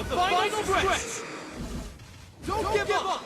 the final stretch. Don't give up.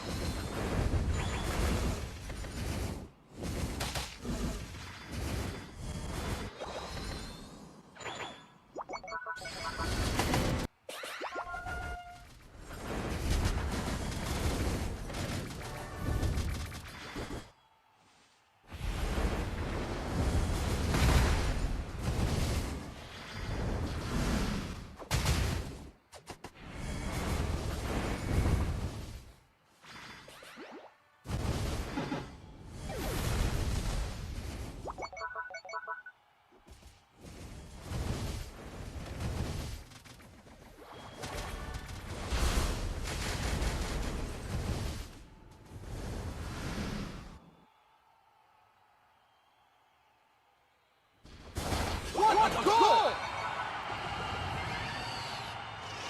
What a goal!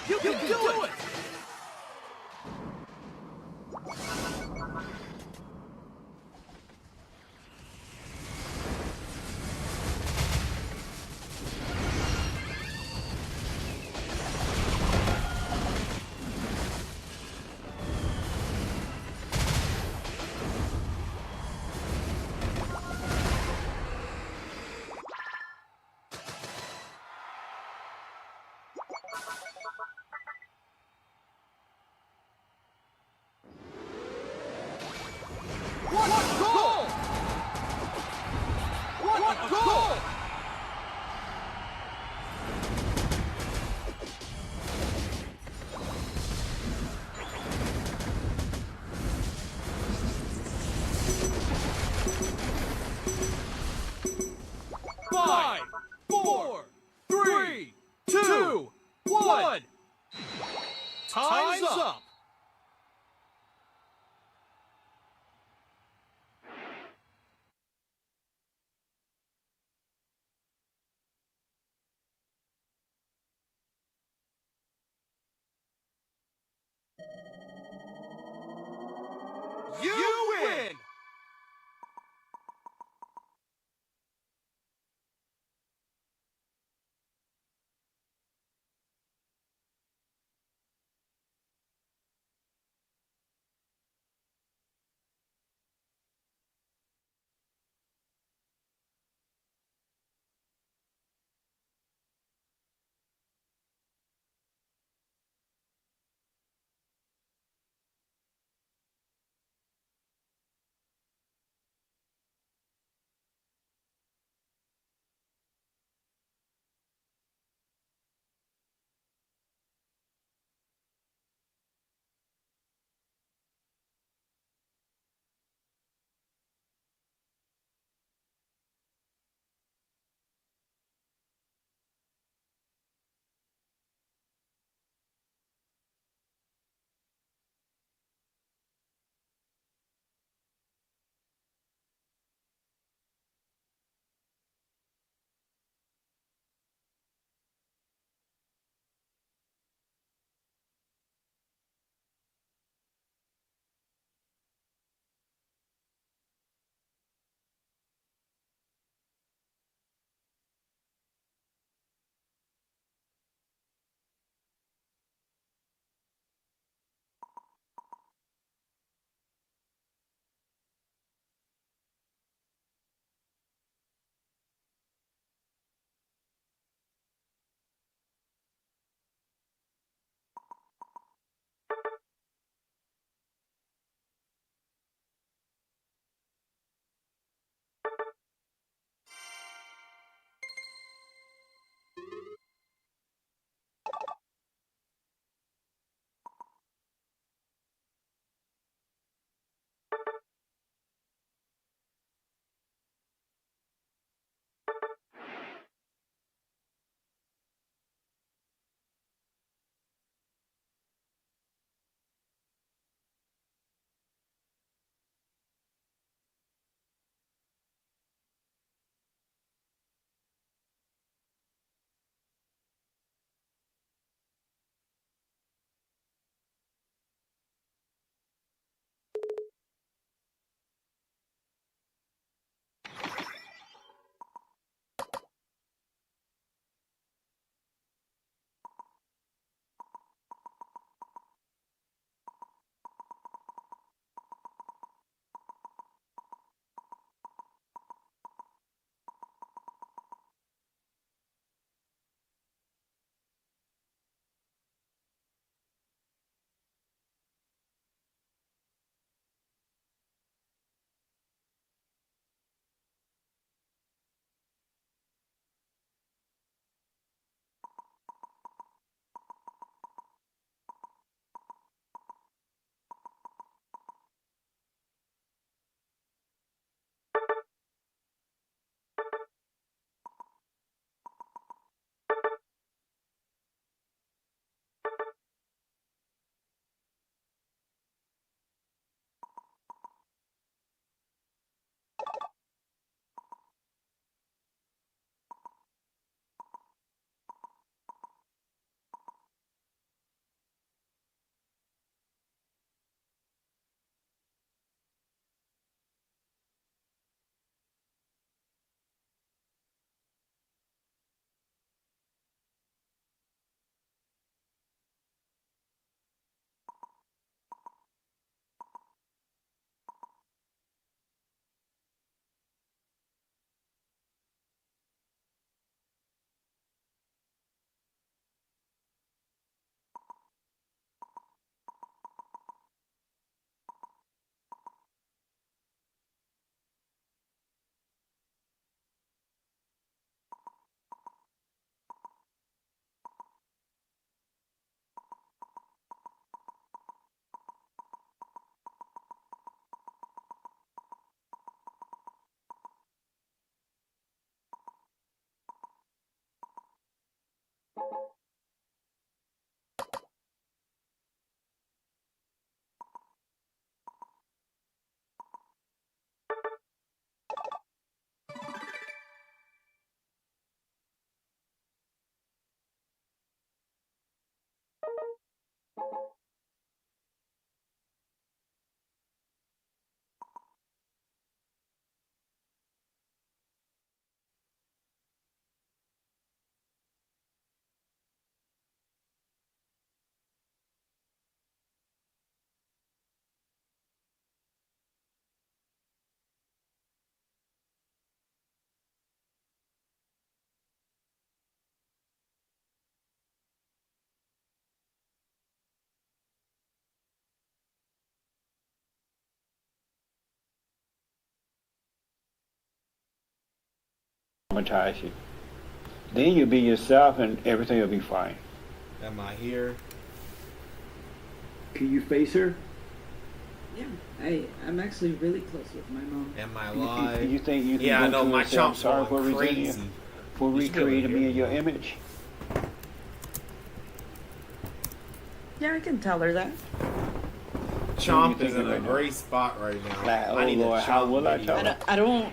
You can do it! What a goal! What a goal! Five, four, three, two, one. Time's up. You win! Traumatize you. Then you'll be yourself and everything will be fine. Am I here? Can you face her? Yeah, I'm actually really close with my mom. Am I live? You think you can Yeah, go I know to my her, say, I'm chomp's sorry for going resenting you, crazy. for You should be able to recreating me hear in your me. image? Yeah, I can tell her that. Chomp you is in thinking a right now? great spot right now. Like, oh I need Lord, a how Chomp will I video. tell I don't.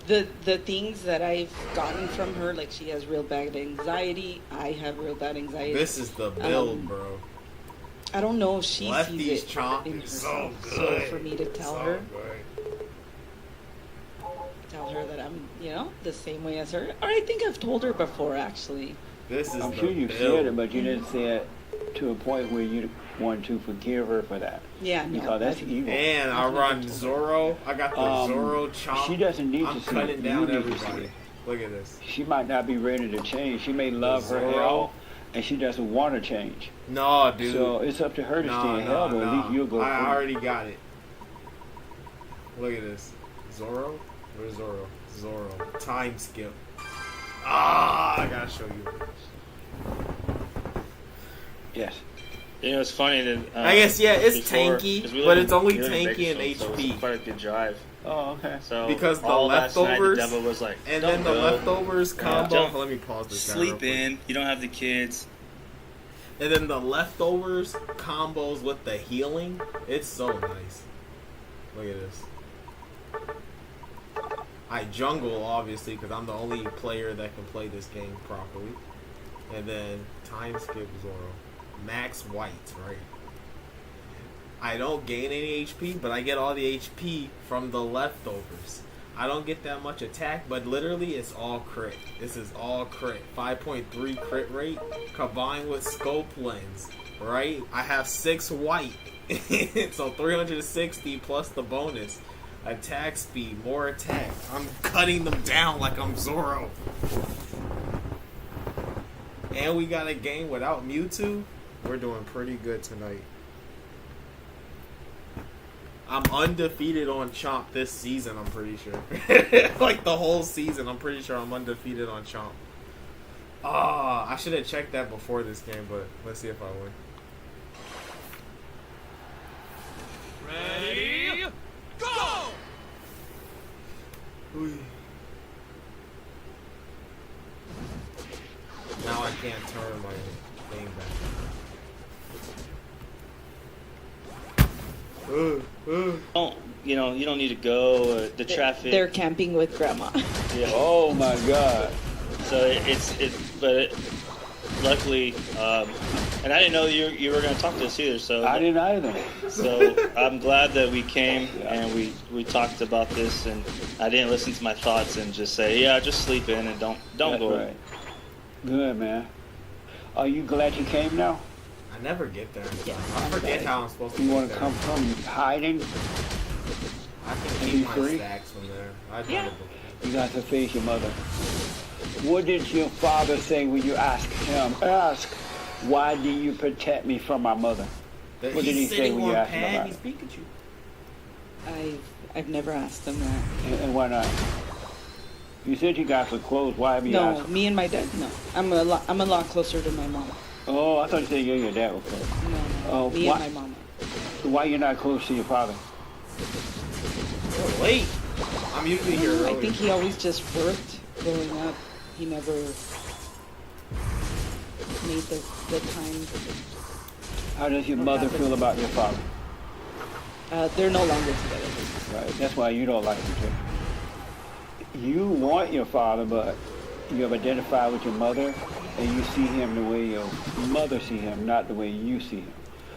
The things that I've gotten from her, like she has real bad anxiety. I have real bad anxiety. This is the build, bro. I don't know if she Lefty's sees it Chomp in is herself. so So good. for me to tell So her, good. that I'm, the same way as her. Or I think I've told her before, actually. This is I'm the sure you build. said it, but you didn't say it to a point where you want to forgive her for that. Yeah, no. Because that's evil. And I run Zoro. I got the Zoro Chomp. She doesn't need I'm to see cutting it. down You need to see everybody. it. Look at this. She might not be ready to change. She may love her Zoro. hell, and she doesn't want to change. No, dude. So it's up to her to stay in hell, but at least you'll go I through. already got it. Look at this. Zoro? Where's Zoro? Zoro. Time skip. Ah, I gotta show you. Yes. It's funny that I guess, yeah, it's before- tanky, 'cause we but live it's only here in tanky in Bakersfield, so HP. it's quite a good drive. Oh, okay. So Because the all last night, leftovers- the devil was like, And "Don't then the go. leftovers combo. Don't Let me pause this down real Sleep quick. in. You don't have the kids. And then the leftovers combos with the healing. It's so nice. Look at this. I jungle, obviously, because I'm the only player that can play this game properly. And then time skip Zoro. Max White, right? I don't gain any HP, but I get all the HP from the leftovers. I don't get that much attack, but literally it's all crit. This is all crit. 5.3 crit rate combined with scope lens, right? I have 6 white. So 360 plus the bonus. Attack speed, more attack. I'm cutting them down like I'm Zoro. And we got a game without Mewtwo. We're doing pretty good tonight. I'm undefeated on Chomp this season, I'm pretty sure. Like the whole season, I'm pretty sure I'm undefeated on Chomp. Ah, I should have checked that before this game, but let's see if I win. Ready, go! Now I can't turn my thing back. Don't you don't need to go. The traffic. They're camping with grandma. Yeah. Oh my God. So luckily, and I didn't know you were going to talk to us either. So I didn't either. So I'm glad that we came and we talked about this, and I didn't listen to my thoughts and just say, yeah, just sleep in and don't That's go. right. Good, man. Are you glad you came now? I never get there. I forget how I'm supposed to You get want to there. come from hiding? I can be keep my free? stacks from there. I done Yeah. it before. You got to face your mother. What did your father say when you asked him? Ask, why do you protect me from my mother? What did he say when you asked him about He's it? Pikachu. I've never asked them that. And why not? You said you guys were close. Why have you No, asked? me and my dad. No, I'm a lot closer to my mom. Oh, I thought you said you and your dad were close. No, Oh, me what? and my mom. So why you're not close to your father? You're late. I'm usually here I early. think he always just worked growing up. He never. made the time. How does your mother feel about your father? They're no longer together. Right. That's why you don't like him too. You want your father, but you have identified with your mother, and you see him the way your mother see him, not the way you see him.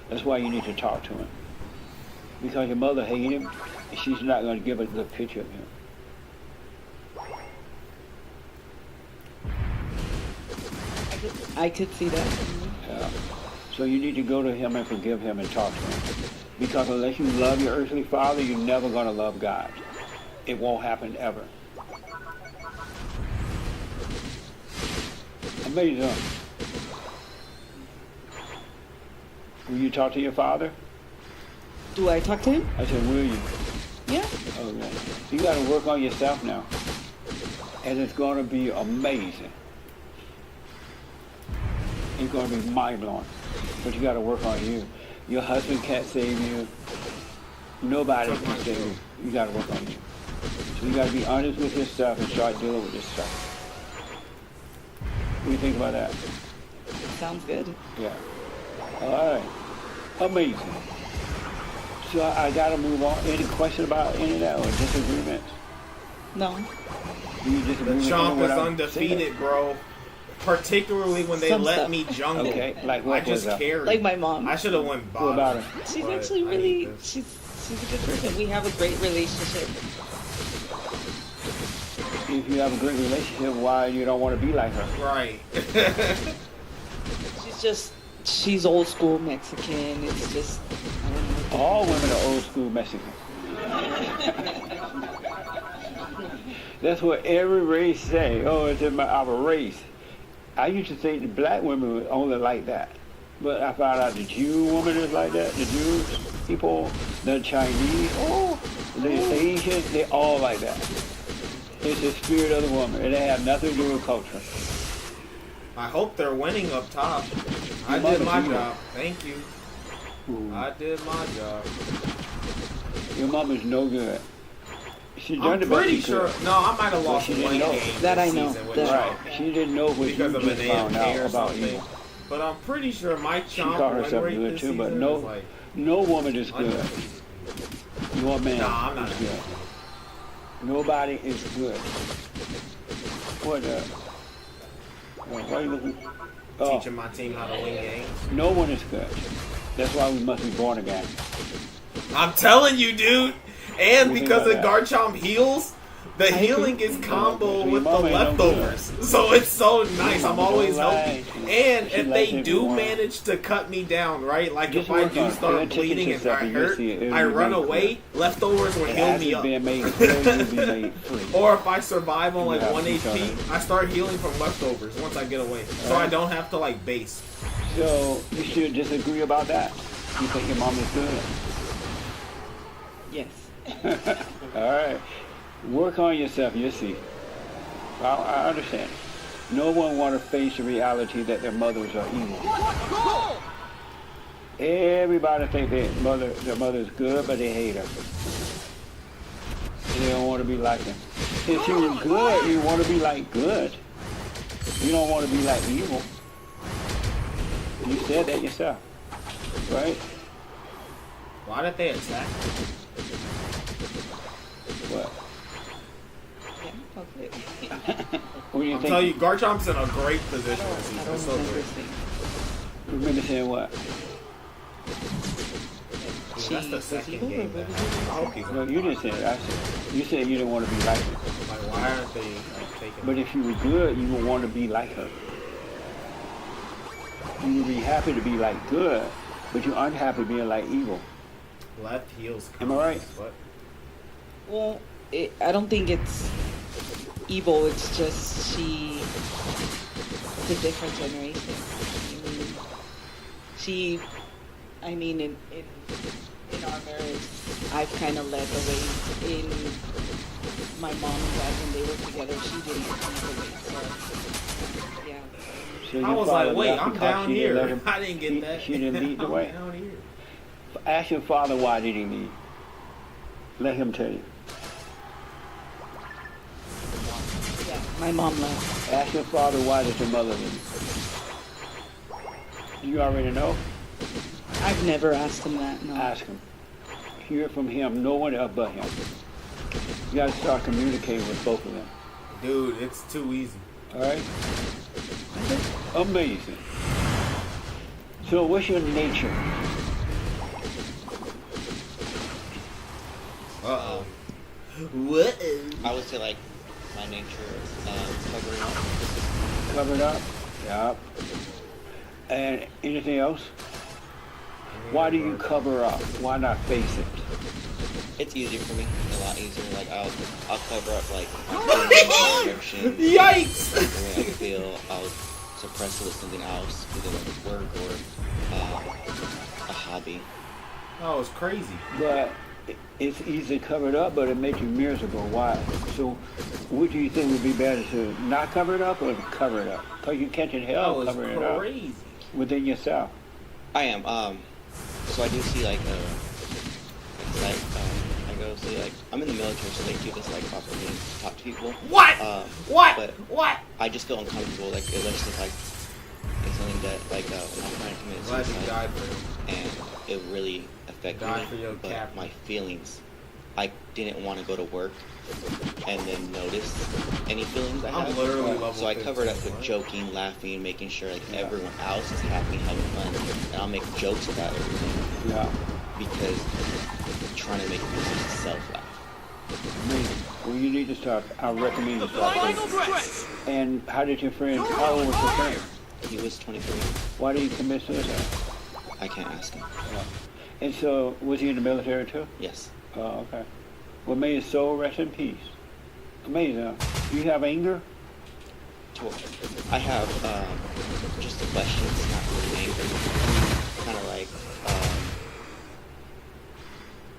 That's why you need to talk to him. Because your mother hates him, she's not going to give a good picture of him. I could see that. Yeah. So you need to go to him and forgive him and talk to him. Because unless you love your earthly father, you're never going to love God. It won't happen ever. Amazing. Will you talk to your father? Do I talk to him? I said, will you? Yeah. Okay. You got to work on yourself now. And it's going to be amazing. It's going to be mind-blowing. But you got to work on you. Your husband can't save you. Nobody can save you. You got to work on you. So you got to be honest with yourself and start dealing with this stuff. What do you think about that? Sounds good. Yeah. All right. Amazing. So I got to move on. Any question about any of that or disagreements? No. Do you disagree with Chomp what is I'm undefeated, saying? bro. Particularly when they Some let stuff. me jungle. Okay, like what I just was that? carried. Like my mom. I should have went What bottom. about her? She's but actually I really, hate this. she's a good person. We have a great relationship. If you have a great relationship, why you don't want to be like her? Right. She's old school Mexican. It's just, I don't know. All women are old school Mexican. That's what every race say. Oh, it's in our race. I used to think the black women were only like that. But I found out the Jew woman is like that. The Jewish people, the Chinese, the Asians, they all like that. It's the spirit of the woman. It have nothing to do with culture. I hope they're winning up top. I Your did mother my beat job. Thank you. Ooh. I did my job. Your mom is no good. She done I'm the best pretty she sure. could. No, I might have Well, lost she one didn't know. game That this I know. season with That- Chomp Right. She didn't know what because you of just an found AFK out or about something. evil. But I'm pretty sure my She Chomp called win herself rate good this too, but season no, is like no woman is good. undefeated. Your man Nah, I'm not is good. Nobody is good. What? Why are you looking? Oh, Teaching my team how to win games. no one is good. That's why we must be born again. I'm telling you, dude. And What do you because think the about Garchomp heals, the healing is combo So your with the mama ain't no good. leftovers. So it's so nice. I'm mama always don't lie. healthy. And She if likes they it do more. manage to cut me down, right? Like Just if I work do on it. Pay start attention bleeding to and stuff I and you'll hurt, see it. It'll I be run made away, clear. leftovers will And heal as me it's up. being made clear, you'll be made free. Or if I survive on like Yeah, 1 keep HP, going. I start healing from leftovers once I get away. So I don't have to like base. So you should disagree about that. You think your mom is good? Yes. All right. Work on yourself, you'll see. I understand. No one want to face the reality that their mothers are evil. Everybody think their mother is good, but they hate her. They don't want to be like them. If you were good, you want to be like good. You don't want to be like evil. You said that yourself, right? Why did they attack? What? Yeah, okay. What do you I'm think? telling you, Garchomp's in a great position I this season. don't It's so remember great. seeing. Remember saying what? That's the second game that happened. I hope he's No, on you fire. didn't say it. I said you said you didn't want to be like her. Like, why aren't they like, taking? But if you were good, you would want to be like her. You would be happy to be like good, but you're unhappy being like evil. left heels? Am I right? What? Well, I don't think it's evil. It's just it's a different generation. I mean, in our marriage, I've kind of led the way. In my mom and dad, when they were together, she didn't lead the way. So, yeah. So I your was father like, wait, left I'm because down she didn't let here. him- I didn't get that. She didn't lead the I'm way. down here. Ask your father why did he leave. Let him tell you. Yeah, my mom left. Ask your father why did your mother leave. You already know? I've never asked him that. No. Ask him. Hear from him, no one else but him. You gotta start communicating with both of them. Dude, it's too easy. Alright? Amazing. So what's your nature? Uh-oh. What? I would say like my nature is covering up. Covered up? Yep. And anything else? Why do you cover up? Why not face it? It's easier for me, a lot easier. Like I'll cover up like my feelings, my emotions, Yikes! the way I feel. I'll suppress it with something else, either like work or a hobby. That was crazy. But it's easily covered up, but it makes you miserable. Why? So what do you think would be better, to not cover it up or to cover it up? Because you catch it That hell was covering it up crazy. within yourself. I am. So I do see like I go see like I'm in the military, so they give us like opportunities to talk to people. What? What? But What? I just feel uncomfortable. Like it looks like it's something that like when I'm trying to commit Glad you suicide, died for him. and it really affected Die for your me. But captain. my feelings, I didn't want to go to work and then notice any feelings I I'm had. literally level So I covered up 15, with right? joking, laughing, making sure like everyone else is happy, having fun, and I'll make jokes about everything Yeah. because I'm trying to make myself laugh. Amazing. Well, you need to start. I recommend you start. Final first. stretch. And how did your friend, how old was your friend? He was 23. Why did he commit suicide? I can't ask him. And so, was he in the military too? Yes. Oh, okay. Well, may his soul rest in peace. Amazing. Do you have anger? I have just a question. It's not really angry. Kind of like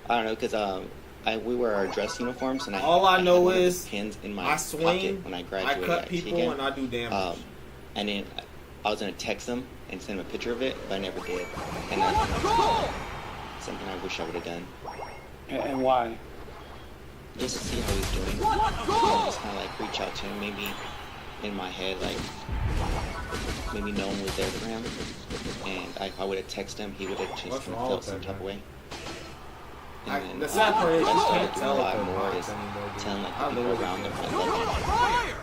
I don't know, because we wear our dress uniforms, and All I had know one of the is pins in my I pocket swing, when I I graduated cut IT people, again. and I do damage. And then I was gonna text him and send him a picture of it, but I never did. And that's something I wish I would have done, And why? just to see how he's doing. Just kind of like reach out to him, maybe in my head, like maybe no one was there for him, and if I would have texted him, he would have just What's kind wrong of felt with some that type of guy? way. The sad part is I you started can't doing tell a lot if they're more bots is anymore, dude. telling like I the people literally around them can't. I love Fire.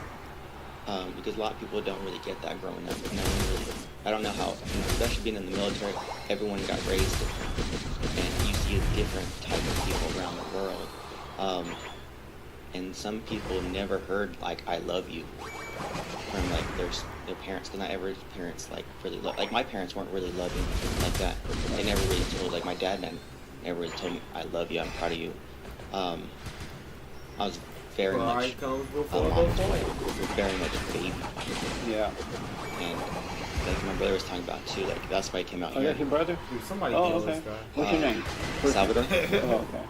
them. Because a lot of people don't really get that growing up. No one really, I don't know how, especially being in the military, everyone got raised different, and you see a different type of people around the world. And some people never heard like "I love you" from like their parents, because not every parents like really like my parents weren't really loving like that. They never really told, like my dad never really told me "I love you," "I'm proud of you." I was very much Pride comes before a the mom, fall. very much a baby, Yeah. and like my brother was talking about too. Like that's why he came out Oh, here, that's your brother? Dude, somebody Oh, kill okay. this guy. What's your name? Salvador. Oh, okay.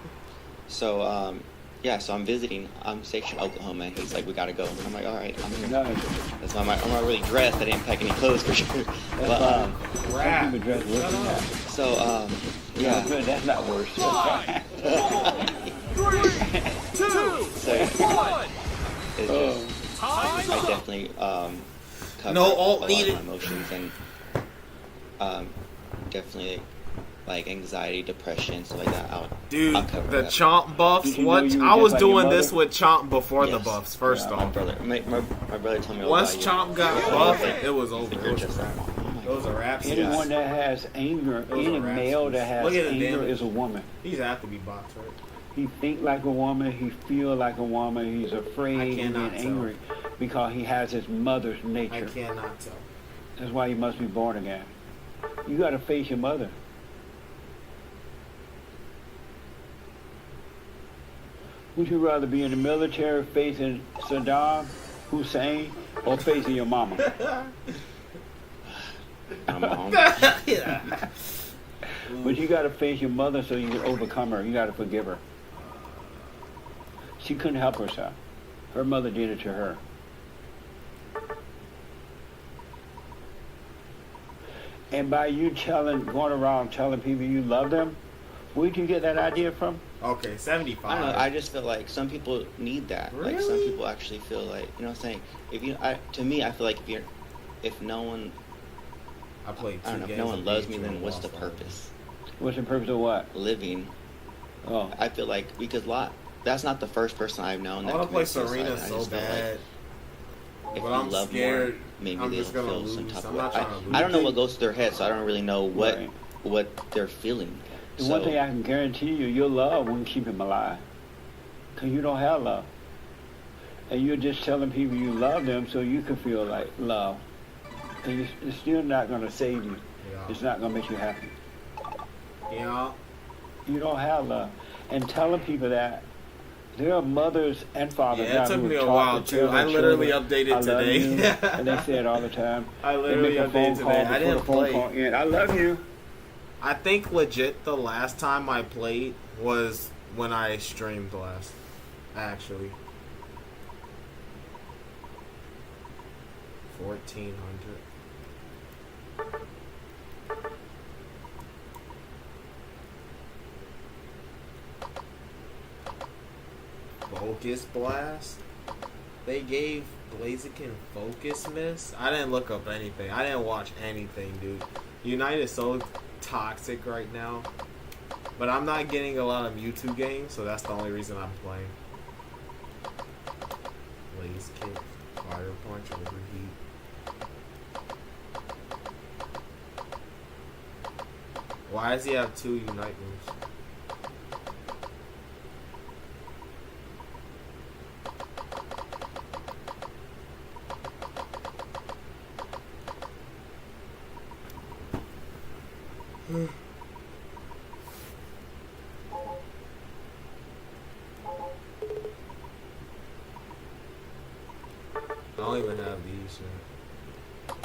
So yeah, so I'm visiting. I'm stationed in Oklahoma, and he's like, "We gotta go." I'm like, "All right, I'm here." Nice. That's why I'm not really dressed. I didn't pack any clothes for sure. But Crap. Some people dress worse Shut than up. that. so Yeah. yeah. That's not worse. 5, 4, 3, 2, So 1. it's Oh. just, Time's I up. definitely cover No a alt lot needed. of my emotions, and definitely like anxiety, depression, stuff like that. I'll Dude, cover the that. chomp buffs. Did you know What? you were I just was like your doing this mother? with chomp before the Yes. buffs. First Yeah, My off, brother, my brother told me all once about you. chomp got buff, it was over. You're It was just a like, wrap. oh my It was a God. wrap. Anyone that has anger, Those any are raps. male that has Look at the anger damage. is a woman. These have to be bots, right? He think like a woman, he feel like a woman, he's afraid I and cannot being tell. angry because he has his mother's I nature. cannot tell. That's why he must be born again. You gotta face your mother. Would you rather be in the military facing Saddam Hussein or facing your mama? I'm home. Yeah. But you gotta face your mother so you can overcome her. You gotta forgive her. She couldn't help herself. Her mother did it to her. And by you going around telling people you love them, where'd you get that idea from? Okay, 75. I don't know. I just feel like some people need that. Like some Really? people actually feel like, you know what I'm saying? If you, to me, I feel like if no one, I played 2 I don't know. If games. no one of loves me, Pikachu then and what's the lost all of them. purpose? What's the purpose of what? Living. Oh, I feel like because that's not the first person I've known I that want to play committed suicide. Serena I so just feel like bad. if But you I'm love scared. more, maybe I'm they'll just gonna feel some lose. type I'm of not way. trying to lose. I don't know what goes through their head, so I don't really know Right. what they're feeling. the So one thing I can guarantee you, your love won't keep him alive. Because you don't have love. And you're just telling people you love them so you can feel like love. And it's still not going to save you. Yeah. It's not going to make you happy. Yeah. You don't have love. And telling people that, there are mothers and fathers Yeah, now it took who me a talk while to tell too. their I literally children, updated "I love today." you," and they say it all the time. I They literally make a phone updated call today. I before didn't the phone play. call in. I love you. I think legit the last time I played was when I streamed last. Actually. 1400. Focus Blast? They gave Blaziken Focus Miss? I didn't look up anything. I didn't watch anything, dude. Unite is so toxic right now. But I'm not getting a lot of Mewtwo games, so that's the only reason I'm playing. Blaze Kick, Fire Punch, Overheat. Why does he have 2 Unite moves? I don't even have these yet.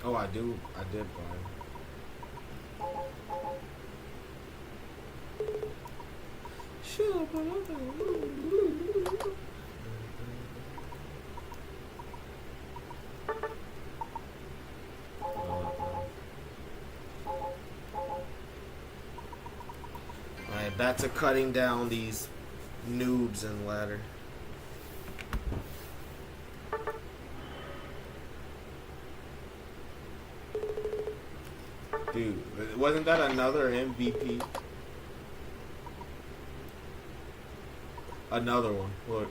Oh, I do. I did buy them. Shut up, Alright, back to cutting down these noobs in ladder. Dude, wasn't that another MVP? Another one. Look,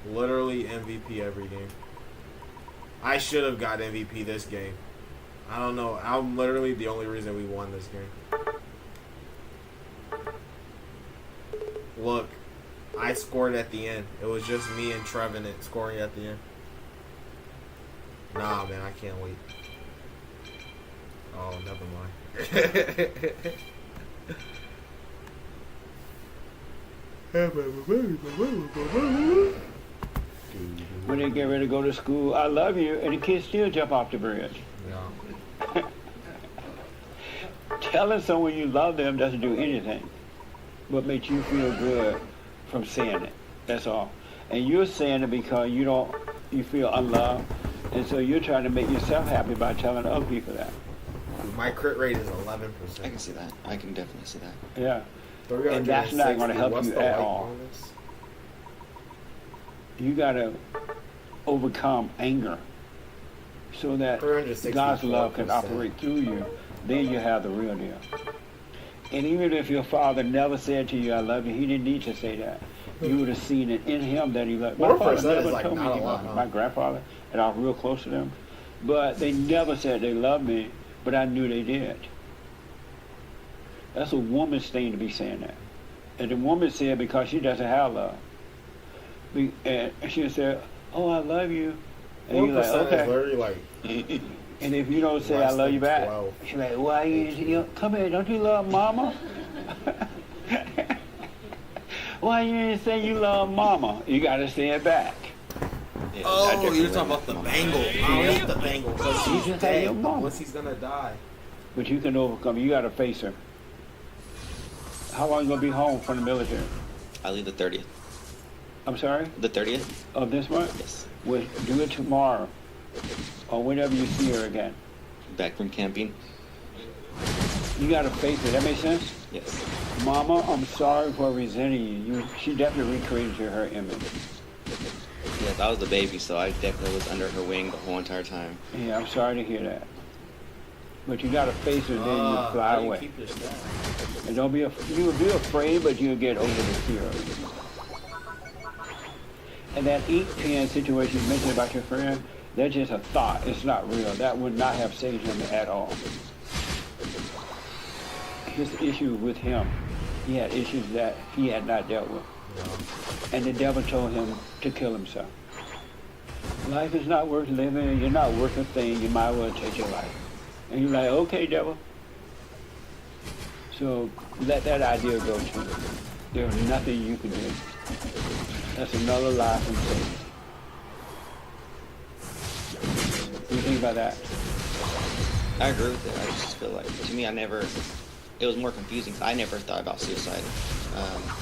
literally MVP every game. I should have got MVP this game. I don't know. I'm literally the only reason we won this game. Look, I scored at the end. It was just me and Trevenant scoring at the end. Nah, man, I can't wait. Oh, never mind. When they get ready to go to school, I love you, and the kids still jump off the bridge. Yeah. Telling someone you love them doesn't do anything but make you feel good from saying it. That's all. And you're saying it because you feel unloved, and so you're trying to make yourself happy by telling other people that. My crit rate is 11%. I can see that. I can definitely see that. Yeah. And that's not going to help What's you the at white all. bonus? You got to overcome anger so that 364%. God's love can operate through you. Then you have the real deal. And even if your father never said to you, I love you, he didn't need to say that. You would have seen it in him that he loved. My 4% father is never like told me not he a lot, loved me. huh? My grandfather, and I was real close to them. But they never said they loved me, but I knew they did. That's a woman's thing to be saying that. And the woman said because she doesn't have love. And she said, oh, I love you. And 4% you're like, is okay. literally like And if you don't say I less love than you back, 12. she's like, why come here, don't you love mama? Why you didn't say you love mama? You gotta say it back. Yeah, I Oh, definitely you're talking love about the my mom. bangle. Oh, it's the bangle. Because You he's just had your dead. mama. Once he's gonna die. But you can overcome. You gotta face her. How long you gonna be home from the military? I leave the 30th. I'm sorry? The 30th? Of this month? Yes. Well, do it tomorrow. Or whenever you see her again. Back from camping. You got to face it. That makes sense? Yes. Mama, I'm sorry for resenting you. She definitely recreated her image. Yes, I was the baby, so I definitely was under her wing the whole entire time. Yeah, I'm sorry to hear that. But you got to face it, then you fly how do you away. keep your staff? And don't be you'll be afraid, but you'll get over the fear of it. And that ink pen situation you mentioned about your friend, that's just a thought. It's not real. That would not have saved him at all. His issue with him, he had issues that he had not dealt with. And the devil told him to kill himself. Life is not worth living. You're not worth a thing. You might as well take your life. And you're like, okay, devil. So let that idea go too. There's nothing you can do. That's another lie from Satan. What do you think about that? I agree with it. I just feel like, to me, it was more confusing because I never thought about suicide.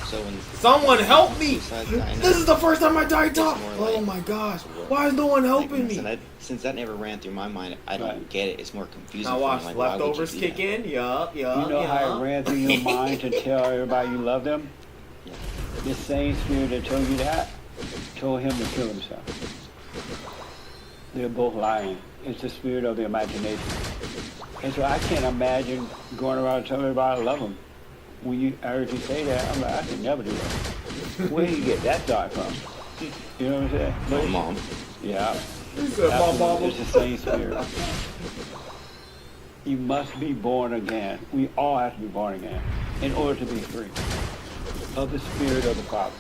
So when Someone help me! suicide's dying This out, is the first time I died it's talk. more Oh like- my gosh! Why is no one helping me? Since that never ran through my mind, I don't Right. get it. It's more confusing. Now for me, watch, like, why would you leftovers do kick that? in. Yup. You know how it ran through your mind to tell everybody you love them? Yeah. The same spirit that told you that told him to kill himself. They're both lying. It's the spirit of the imagination. And so I can't imagine going around telling everybody I love them. When I heard you say that, I'm like, I could never do that. Where do you get that thought from? You know what I'm saying? My But- mom. Yeah. He said, "My Absolutely. mama." It's the same spirit. You must be born again. We all have to be born again in order to be free of the spirit of the Father.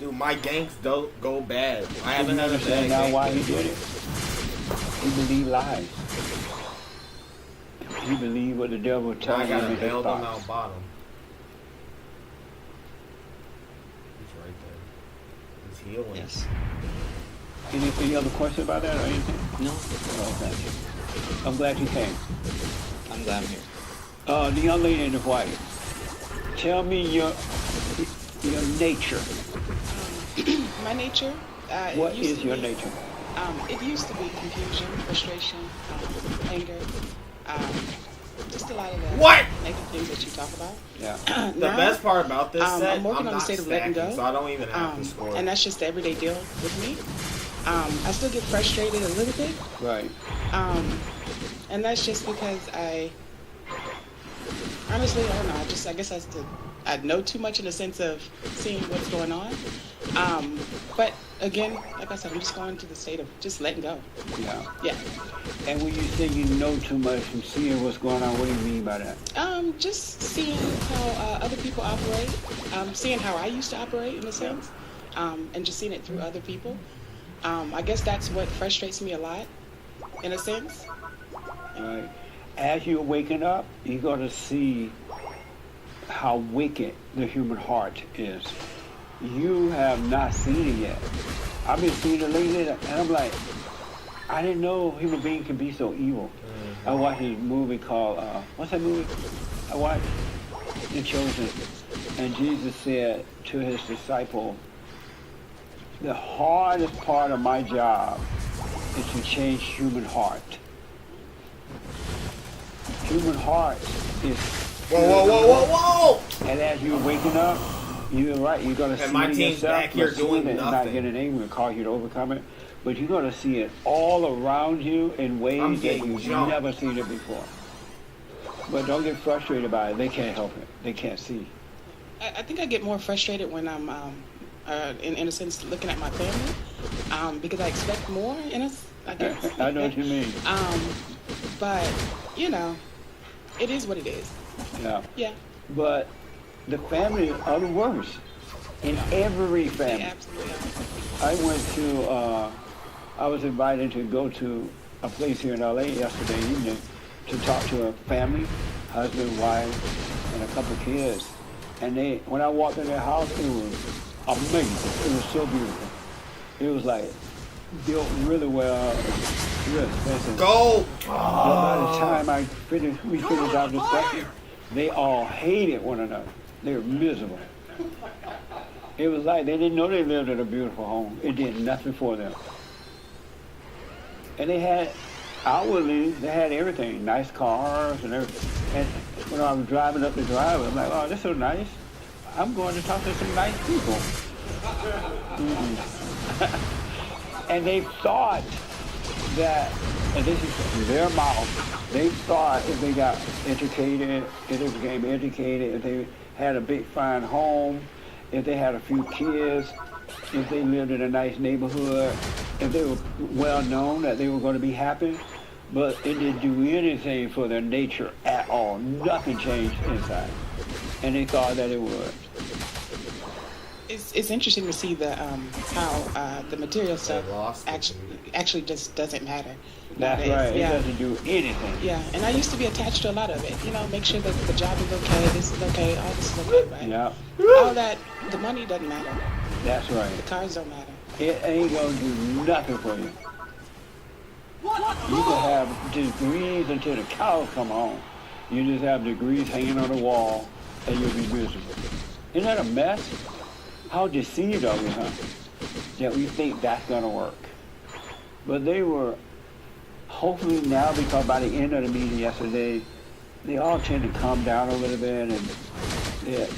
Dude, my gangs don't go bad. I And haven't you had a understand bad now gang. why he did it? He believed lies. He believed what the devil was Now I telling him gotta in his bail them thoughts. out bottom. He's right there. He's healing. Yes. Any other question about that or anything? No. Oh, thank you. I'm glad you came. I'm glad I'm here. The young lady in the white. Tell me your nature. My nature. What is your nature? It used to be confusion, frustration, anger, just a lot of the What? negative things that you talk about. Yeah. The best part about this set, I'm working on the not state of letting stacking, go. so I don't even have to score. And that's just the everyday deal with me. I still get frustrated a little bit. Right. And that's just because honestly, I don't know. I guess I know too much in the sense of seeing what's going on. But again, like I said, I'm just going to the state of just letting go. Yeah. Yeah. And when you say you know too much from seeing what's going on, what do you mean by that? Just seeing how other people operate, seeing how I used to operate in a sense, and just seeing it through other people. I guess that's what frustrates me a lot, in a sense. Right. As you're waking up, you're going to see how wicked the human heart is. You have not seen it yet. I've been seeing it lately, and I'm like, I didn't know human beings can be so evil. I watched this movie called, what's that movie? I watched The Chosen, and Jesus said to his disciple, the hardest part of my job is to change human heart. Human heart is... Whoa! And as you're waking up, you're right, you're going to see And my it team's yourself, back here but seeing doing it and not nothing. getting angry and cause you to overcome it. But you're going to see it all around you in I'm ways that getting you've jumped. never seen it before. But don't get frustrated by it. They can't help it. They can't see. I think I get more frustrated when I'm, in a sense, looking at my family, because I expect more, I guess. I know what you mean. But, it is what it is. Yeah. Yeah, But the family are the worst. In every they family. absolutely are. I went to, I was invited to go to a place here in LA yesterday evening to talk to a family, husband, wife, and a couple of kids. And when I walked in their house, it was amazing. It was so beautiful. It was like built really well, real expensive. Go! But by the time we finished our discussion, they all hated one another. They were miserable. It was like they didn't know they lived in a beautiful home. It did nothing for them. And they had, outwardly, they had everything, nice cars and everything. And when I was driving up the driveway, I'm like, oh, this is so nice. I'm going to talk to some nice people. And they thought that, and this is their mouth, they thought if they got educated, if they became educated, if they had a big fine home, if they had a few kids, if they lived in a nice neighborhood, if they were well known, that they were going to be happy. But it didn't do anything for their nature at all. Nothing changed inside. And they thought that it would. It's interesting to see the how the material stuff lost it, actually just doesn't matter. That's nowadays. right. Yeah. It doesn't do anything. Yeah, and I used to be attached to a lot of it. You know, make sure that the job is okay, this is okay, all this is okay, but Yeah. all that, the money doesn't matter. That's right. The cars don't matter. It ain't gonna do nothing for you. You can have degrees until the cows come home. You just have degrees hanging on the wall, and you'll be miserable. Isn't that a mess? How deceived are we, huh? That we think that's gonna work. But they were, hopefully now, because by the end of the meeting yesterday, they all tend to calm down a little bit, and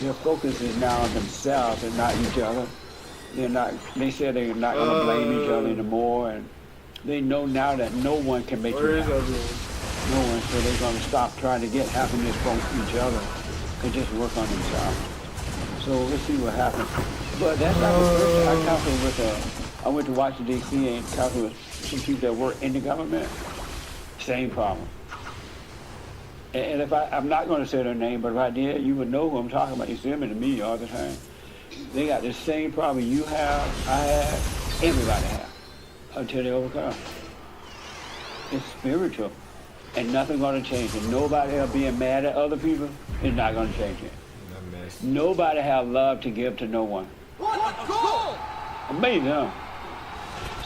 their focus is now on themselves and not each other. They said they're not gonna blame each other anymore, and they know now that no one can make it happen. No one, so they're going to stop trying to get happiness from each other and just work on themselves. So we'll see what happens. But that's not the first. I counseled with I went to Washington, D.C. and counseled with some people that work in the government. Same problem. And if I'm not going to say their name, but if I did, you would know who I'm talking about. You see them in the media all the time. They got the same problem you have, I have, everybody have, until they overcome. It's spiritual, and nothing's going to change it. Nobody else being mad at other people is not going to change it. Nobody have love to give to no one. Amazing, huh?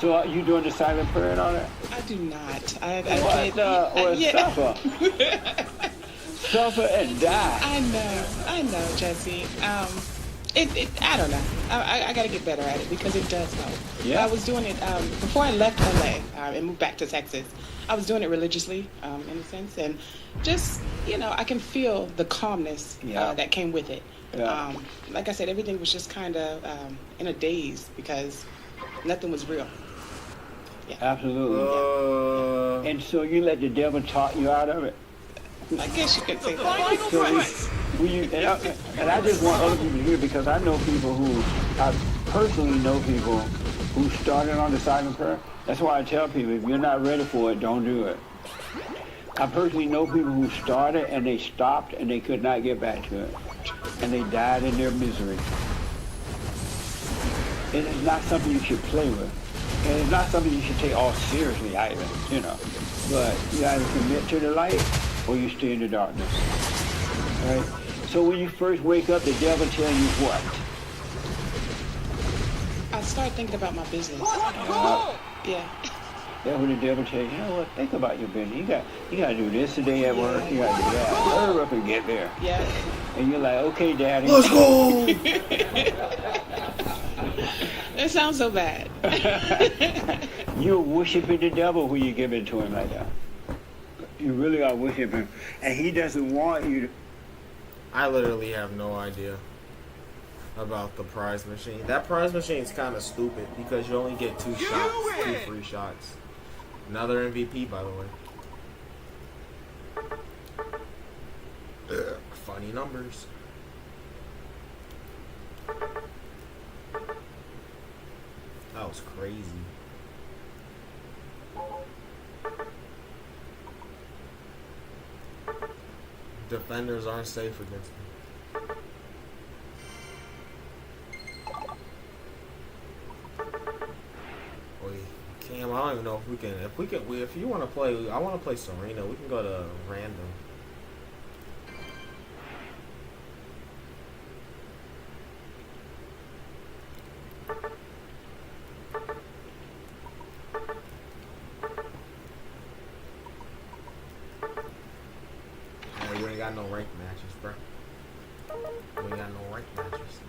So you doing the silent prayer and all that? I do not. Suffer. Suffer and die. I know, Jesse. I don't know. I got to get better at it because it does help. Yeah. I was doing it before I left LA and moved back to Texas. I was doing it religiously, in a sense, and just, I can feel the calmness that came with it. Yeah. Like I said, everything was just kind of in a daze because nothing was real. Yeah. Absolutely. And so you let the devil talk you out of it? I guess you could say that. So and I just want other people to hear, because I personally know people who started on the silent prayer. That's why I tell people, if you're not ready for it, don't do it. I personally know people who started and they stopped and they could not get back to it. And they died in their misery. It is not something you should play with. And it's not something you should take all seriously either, But you either commit to the light or you stay in the darkness. Right? So when you first wake up, the devil tell you what? I started thinking about my business. Yeah. That's when the devil tell you, what, think about your business. You got to do this today at work. You got to do that. Hurry up and get there. Yeah. And you're like, okay, Daddy. Let's go! That sounds so bad. You're worshiping the devil when you give it to him like that. You really are worshiping him. And he doesn't want you to... I literally have no idea about the prize machine. That prize machine is kind of stupid because you only get 2 free shots. Another MVP, by the way. Funny numbers. That was crazy. Defenders aren't safe against me. Cam, I don't even know if we can. If you want to play, I want to play Serena. We can go to random. Hey, we ain't got no ranked matches, bro. We ain't got no ranked matches.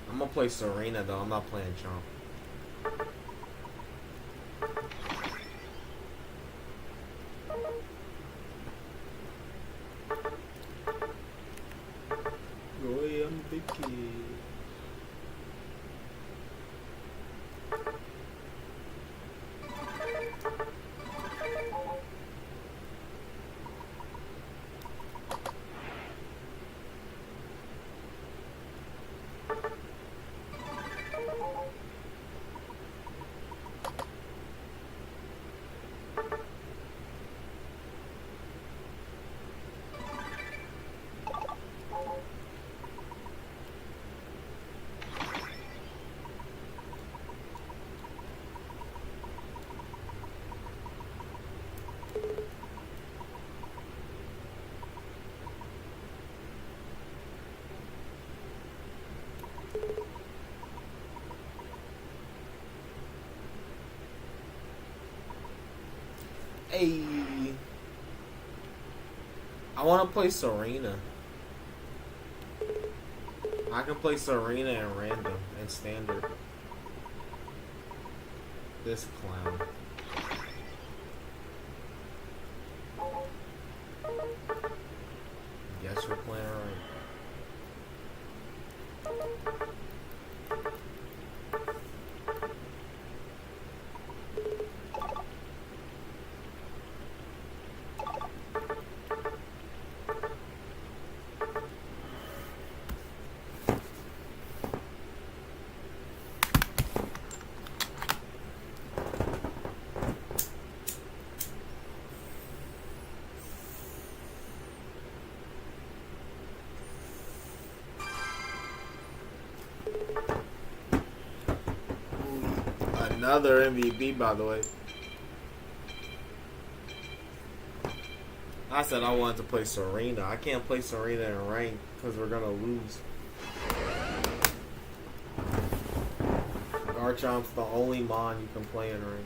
I'm gonna play Serena though. I'm not playing Chomp. big kid. Hey, I want to play Serena. I can play Serena in random and standard. This clown. Guess we're playing right. Another MVP, by the way. I said I wanted to play Serena. I can't play Serena in rank because we're gonna lose. Garchomp's the only mon you can play in rank.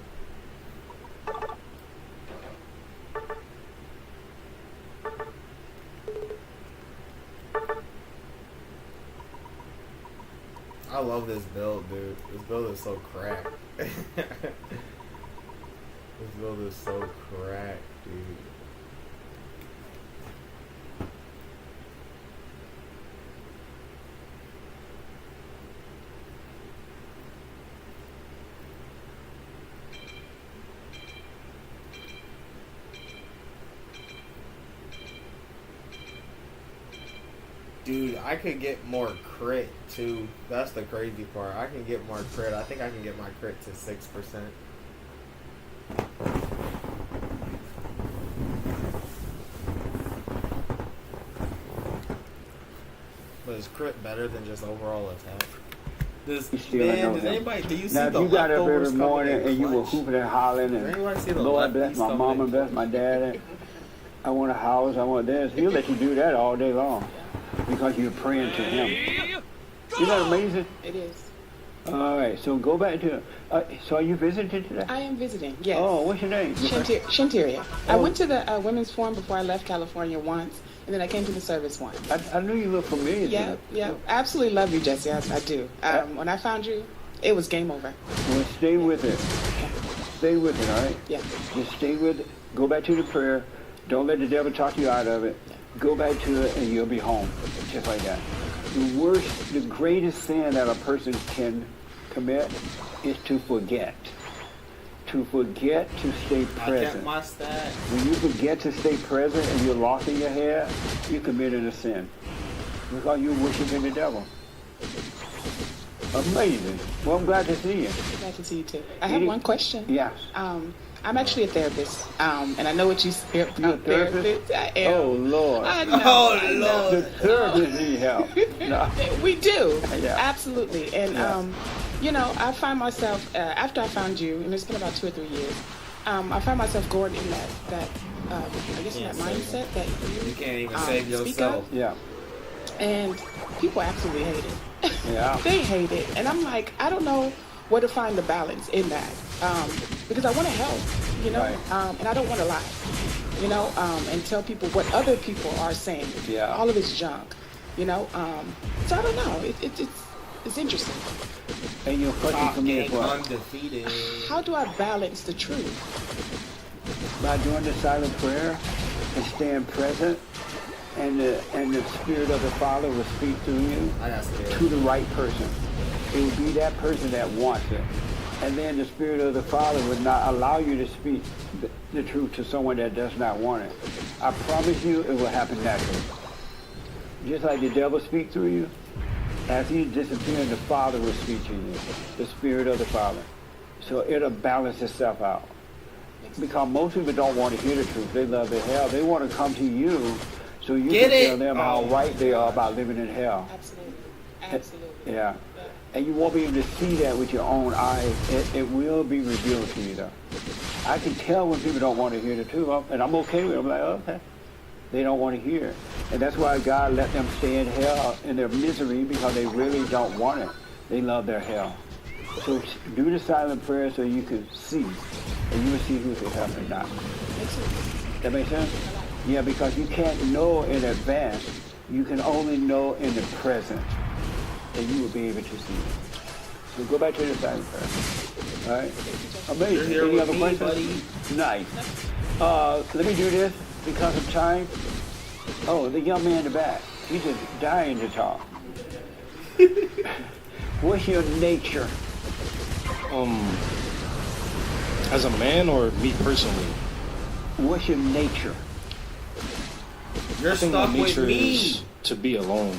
I love this build, dude. This build is so cracked. This build is so cracked, dude. Dude, I could get more crit too. That's the crazy part. I can get more crit. I think I can get my crit to 6%. But is crit better than just overall attack? Does anybody? Do you see now, the if you got up every leftovers morning coming in and you were clutch? hooping and hollering and Anybody see the Lord bless lefties my coming mama, in bless my clutch? daddy. I want a house, I want this. He'll let you do that all day long because you're praying to him. Isn't that amazing? It is. All right, so go back to. So are you visiting today? I am visiting, yes. Oh, what's your name? Shanteria. I Oh. went to the women's forum before I left California once, and then I came to the service once. I knew you looked familiar. Yeah, yeah. Absolutely love you, Jesse. I do. When I found you, it was game over. Well, stay with it. Stay with it, all right? Yeah. Just stay with it. Go back to the prayer. Don't let the devil talk you out of it. Go back to it, and you'll be home, just like that. The greatest sin that a person can commit is to forget. To forget to stay I kept present. my stat. When you forget to stay present and you're lost in your head, you committed a sin. Because you're worshiping the devil. Amazing. Well, I'm glad to see you. Glad to see you too. I have one question. Yes. I'm actually a therapist, and I know what you said. You're a therapist? I am. Oh, Lord. I know. Oh, I know. The therapist need help. No. We do. Yeah. Absolutely. And, Yeah. I find myself, after I found you, and it's been about 2 or 3 years, I find myself going in that I guess Yeah, that save mindset that You can't even save speak yourself. of. Yeah. And people absolutely hate it. Yeah. They hate it. And I'm like, I don't know where to find the balance in that. Because I want to help, Right. and I don't want to lie, and tell people what other people are saying. Yeah. All of it's junk, So I don't know. It's interesting. And your question Top for me is game what? undefeated. How do I balance the truth? By doing the silent prayer and staying present and the Spirit of the Father will speak through you I got scared. to the right person. It will be that person that wants it. And then the Spirit of the Father would not allow you to speak the truth to someone that does not want it. I promise you it will happen naturally. Just like the devil speaks through you, as he disappears, the Father will speak to you, the Spirit of the Father. So it'll balance itself out. Because most people don't want to hear the truth. They love the hell. They want to come to you so you Get can it? tell them how right they are about living in hell. Absolutely. Absolutely. Yeah. And you won't be able to see that with your own eyes. It will be revealed to you, though. I can tell when people don't want to hear the truth, and I'm okay with it. I'm like, okay. They don't want to hear. And that's why God let them stay in hell in their misery, because they really don't want it. They love their hell. So do the silent prayer so you can see, and you will see who's in heaven or not. That makes sense? Yeah, because you can't know in advance. You can only know in the present, and you will be able to see it. So go back to the silent prayer. All right? Amazing. You're here Any with other me, questions? buddy. Nice. Let me do this because of time. Oh, the young man in the back. He's just dying to talk. What's your nature? As a man or me personally? What's your nature? You're I think my stuck with nature me. is to be alone.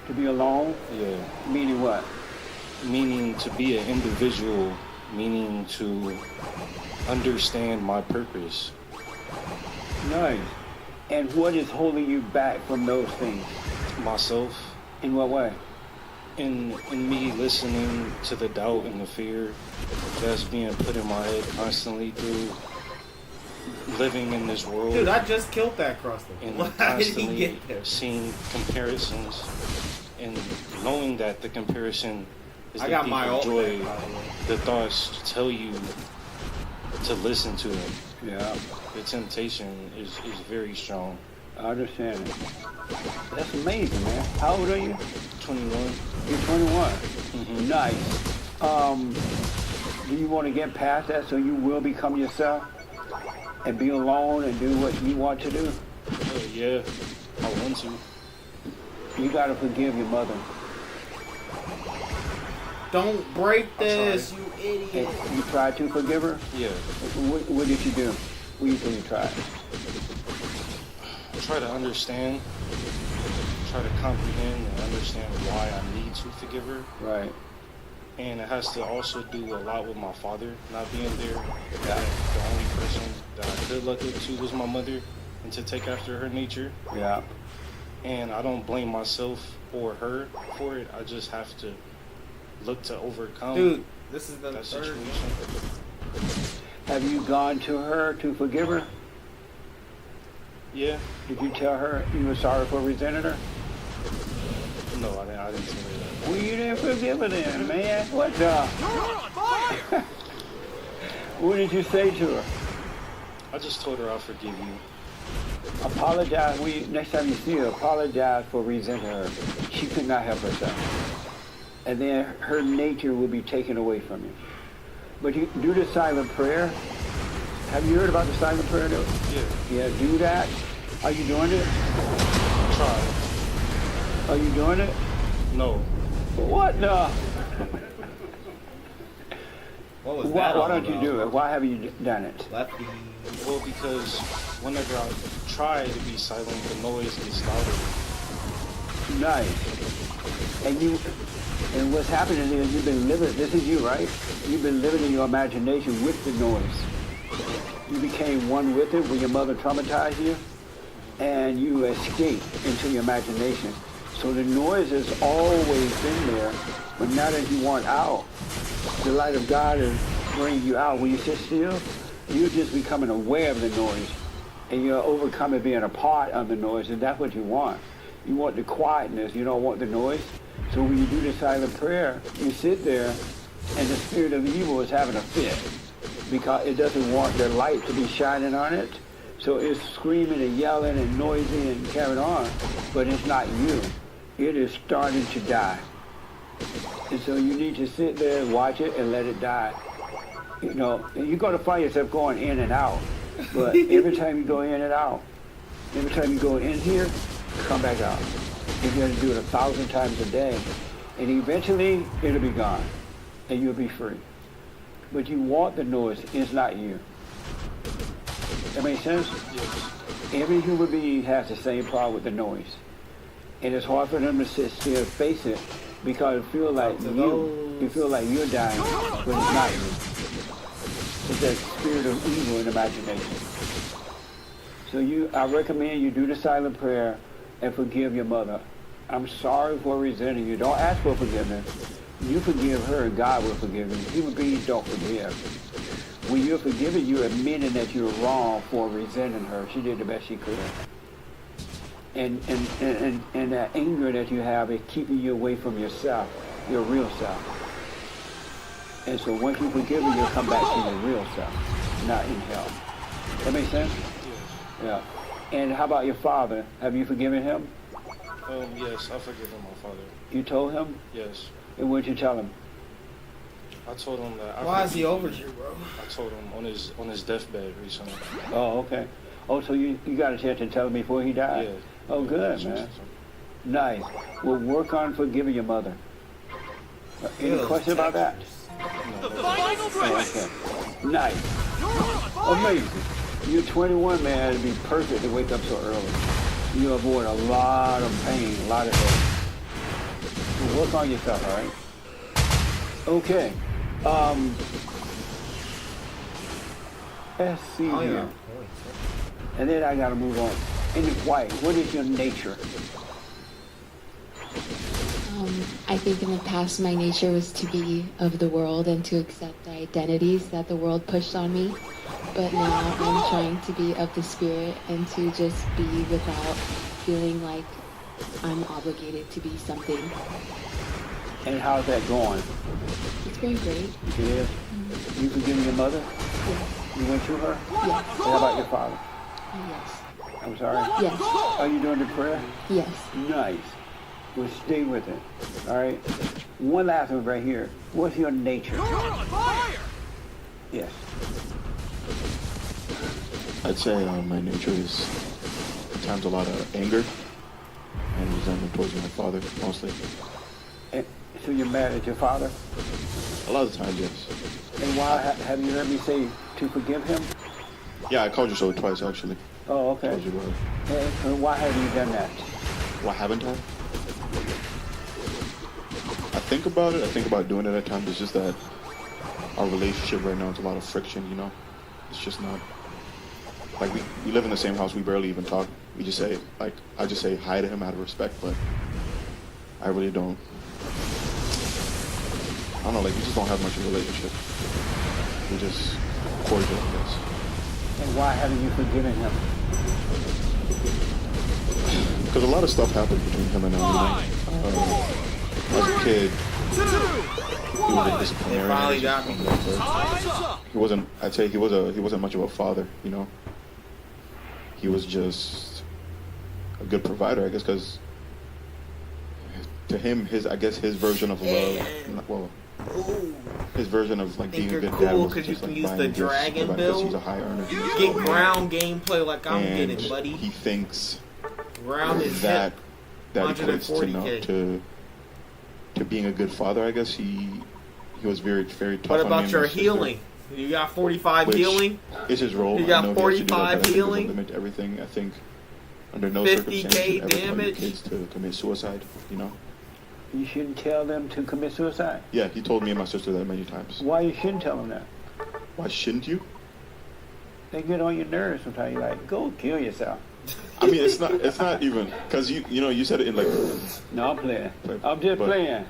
To be alone? Yeah. Meaning what? Meaning to be an individual, meaning to understand my purpose. Nice. And what is holding you back from those things? Myself. In what way? In me listening to the doubt and the fear that's being put in my head constantly through living in this world. Dude, I just killed that crusty. And How did he constantly get there? seeing comparisons and knowing that the comparison is I the got thief my of ult joy. back, by the way. The thoughts tell you to listen to them. Yeah, The temptation is very strong. I understand it. That's amazing, man. How old are you? 21. You're 21. Mhm. Nice. Do you want to get past that so you will become yourself and be alone and do what you want to do? Yeah, I want to. You got to forgive your mother. Don't break this, you idiot. And you tried to forgive her? Yeah. What did you do? What do you think you tried? Try to understand, try to comprehend and understand why I need to forgive her. Right. And it has to also do a lot with my father not being there. That the only person that I could look up to was my mother and to take after her nature. Yeah. And I don't blame myself or her for it. I just have to look to overcome Dude, this is the that third situation. Have you gone to her to forgive her? Yeah. Did you tell her you were sorry for resenting her? No, I didn't tell her that. Well, you didn't forgive her then, man. What the? What did you say to her? I just told her I'll forgive you. Apologize. Next time you see her, apologize for resenting her. She could not help herself. And then her nature will be taken away from you. But you do the silent prayer. Have you heard about the silent prayer though? Yeah. Yeah, do that. Are you doing it? Try. Are you doing it? No. What the? What was Why that all don't you about? do it? Why have you done it? Lefty. Well, because whenever I try to be silent, the noise gets louder. Nice. And what's happening is you've been living, this is you, right? You've been living in your imagination with the noise. You became one with it when your mother traumatized you, and you escaped into your imagination. So the noise has always been there, but now that you want out, the light of God is bringing you out. When you sit still, you're just becoming aware of the noise, and you're overcoming being a part of the noise, and that's what you want. You want the quietness, you don't want the noise. So when you do the silent prayer, you sit there, and the spirit of evil is having a fit, because it doesn't want the light to be shining on it. So it's screaming and yelling and noisy and carrying on, but it's not you. It is starting to die. And so you need to sit there and watch it and let it die. You know, and you're going to find yourself going in and out. But every time you go in and out, Every time you go in here, come back out. If you have to do it 1,000 times a day, and eventually it'll be gone, and you'll be free. But you want the noise, it's not you. That makes sense? Yes. Every human being has the same problem with the noise. And it's hard for them to sit still and face it because it feel like you feel like you're dying, but it's not you. It's that spirit of evil in imagination. So I recommend you do the silent prayer and forgive your mother. I'm sorry for resenting you. Don't ask for forgiveness. You forgive her and God will forgive you. Human beings don't forgive. When you're forgiving, you're admitting that you're wrong for resenting her. She did the best she could. And that anger that you have is keeping you away from yourself, your real self. And so once you forgive her, you'll come back to your real self, not in hell. That make sense? Yes. Yeah. And how about your father? Have you forgiven him? Yes, I forgive my father. You told him? Yes. And what did you tell him? I told him that. Why is he over here, bro? I told him on his deathbed recently. Oh, okay. Oh, so you got a chance to tell him before he died? Yeah. Oh, good, man. Nice. Well, work on forgiving your mother. Any question about that? The final twist. Okay. Nice. Amazing. You're 21, man. It'd be perfect to wake up so early. You avoid a lot of pain, a lot of headache. So work on yourself, all right? Okay. Let's see Oh, here. yeah. And then I gotta move on. And White, what is your nature? I think in the past my nature was to be of the world and to accept the identities that the world pushed on me. But now I'm trying to be of the spirit and to just be without feeling like I'm obligated to be something. And how's that going? It's going great. It is? You forgiving your mother? Yes. You went to her? Yes. And how about your father? Yes. I'm sorry? Yes. Are you doing the prayer? Yes. Nice. Well, stay with it. All right? One last one right here. What's your nature? You're on fire! Yes. I'd say my nature is at times a lot of anger and resentment towards my father, mostly. And so you're mad at your father? A lot of the times, yes. And why have you heard me say to forgive him? Yeah, I called you so twice, actually. Oh, okay. Told you about it. And why haven't you done that? Why haven't I? I think about it. I think about doing it at times. It's just that our relationship right now is a lot of friction, you know? It's just not... Like, we live in the same house. We barely even talk. We just say, like, I just say hi to him out of respect, but I really don't... I don't know, like, we just don't have much of a relationship. We're just cordial, I guess. And why haven't you forgiven him? Because a lot of stuff happened between him and I. As a kid, he was a disciplinarian. Finally got me. He wasn't. I'd say he wasn't much of a father. You know. He was just a good provider, I guess, because to him, his version of love, well, his version of like being a good dad was because you just can like use buying the gifts, dragon but I guess build. he's a high earner. Get ground gameplay like I'm And getting, buddy. he thinks Ground is that hip. that equates to 140K. to being a good father. I guess he was very tough What on me about and your my sister, healing? You got 45 which healing? is his role. You I got know he has to do that, 45 but I think there's a healing? limit to everything. I think under no 50K circumstances should ever tell your damage? kids to commit suicide. You know. You shouldn't tell them to commit suicide. Yeah, he told me and my sister that many times. Why you shouldn't tell them that? Why shouldn't you? They get on your nerves sometimes. You're like, go kill yourself. I mean, it's not even because you know you said it in like. No, I'm playing. Play- I'm just but- playing.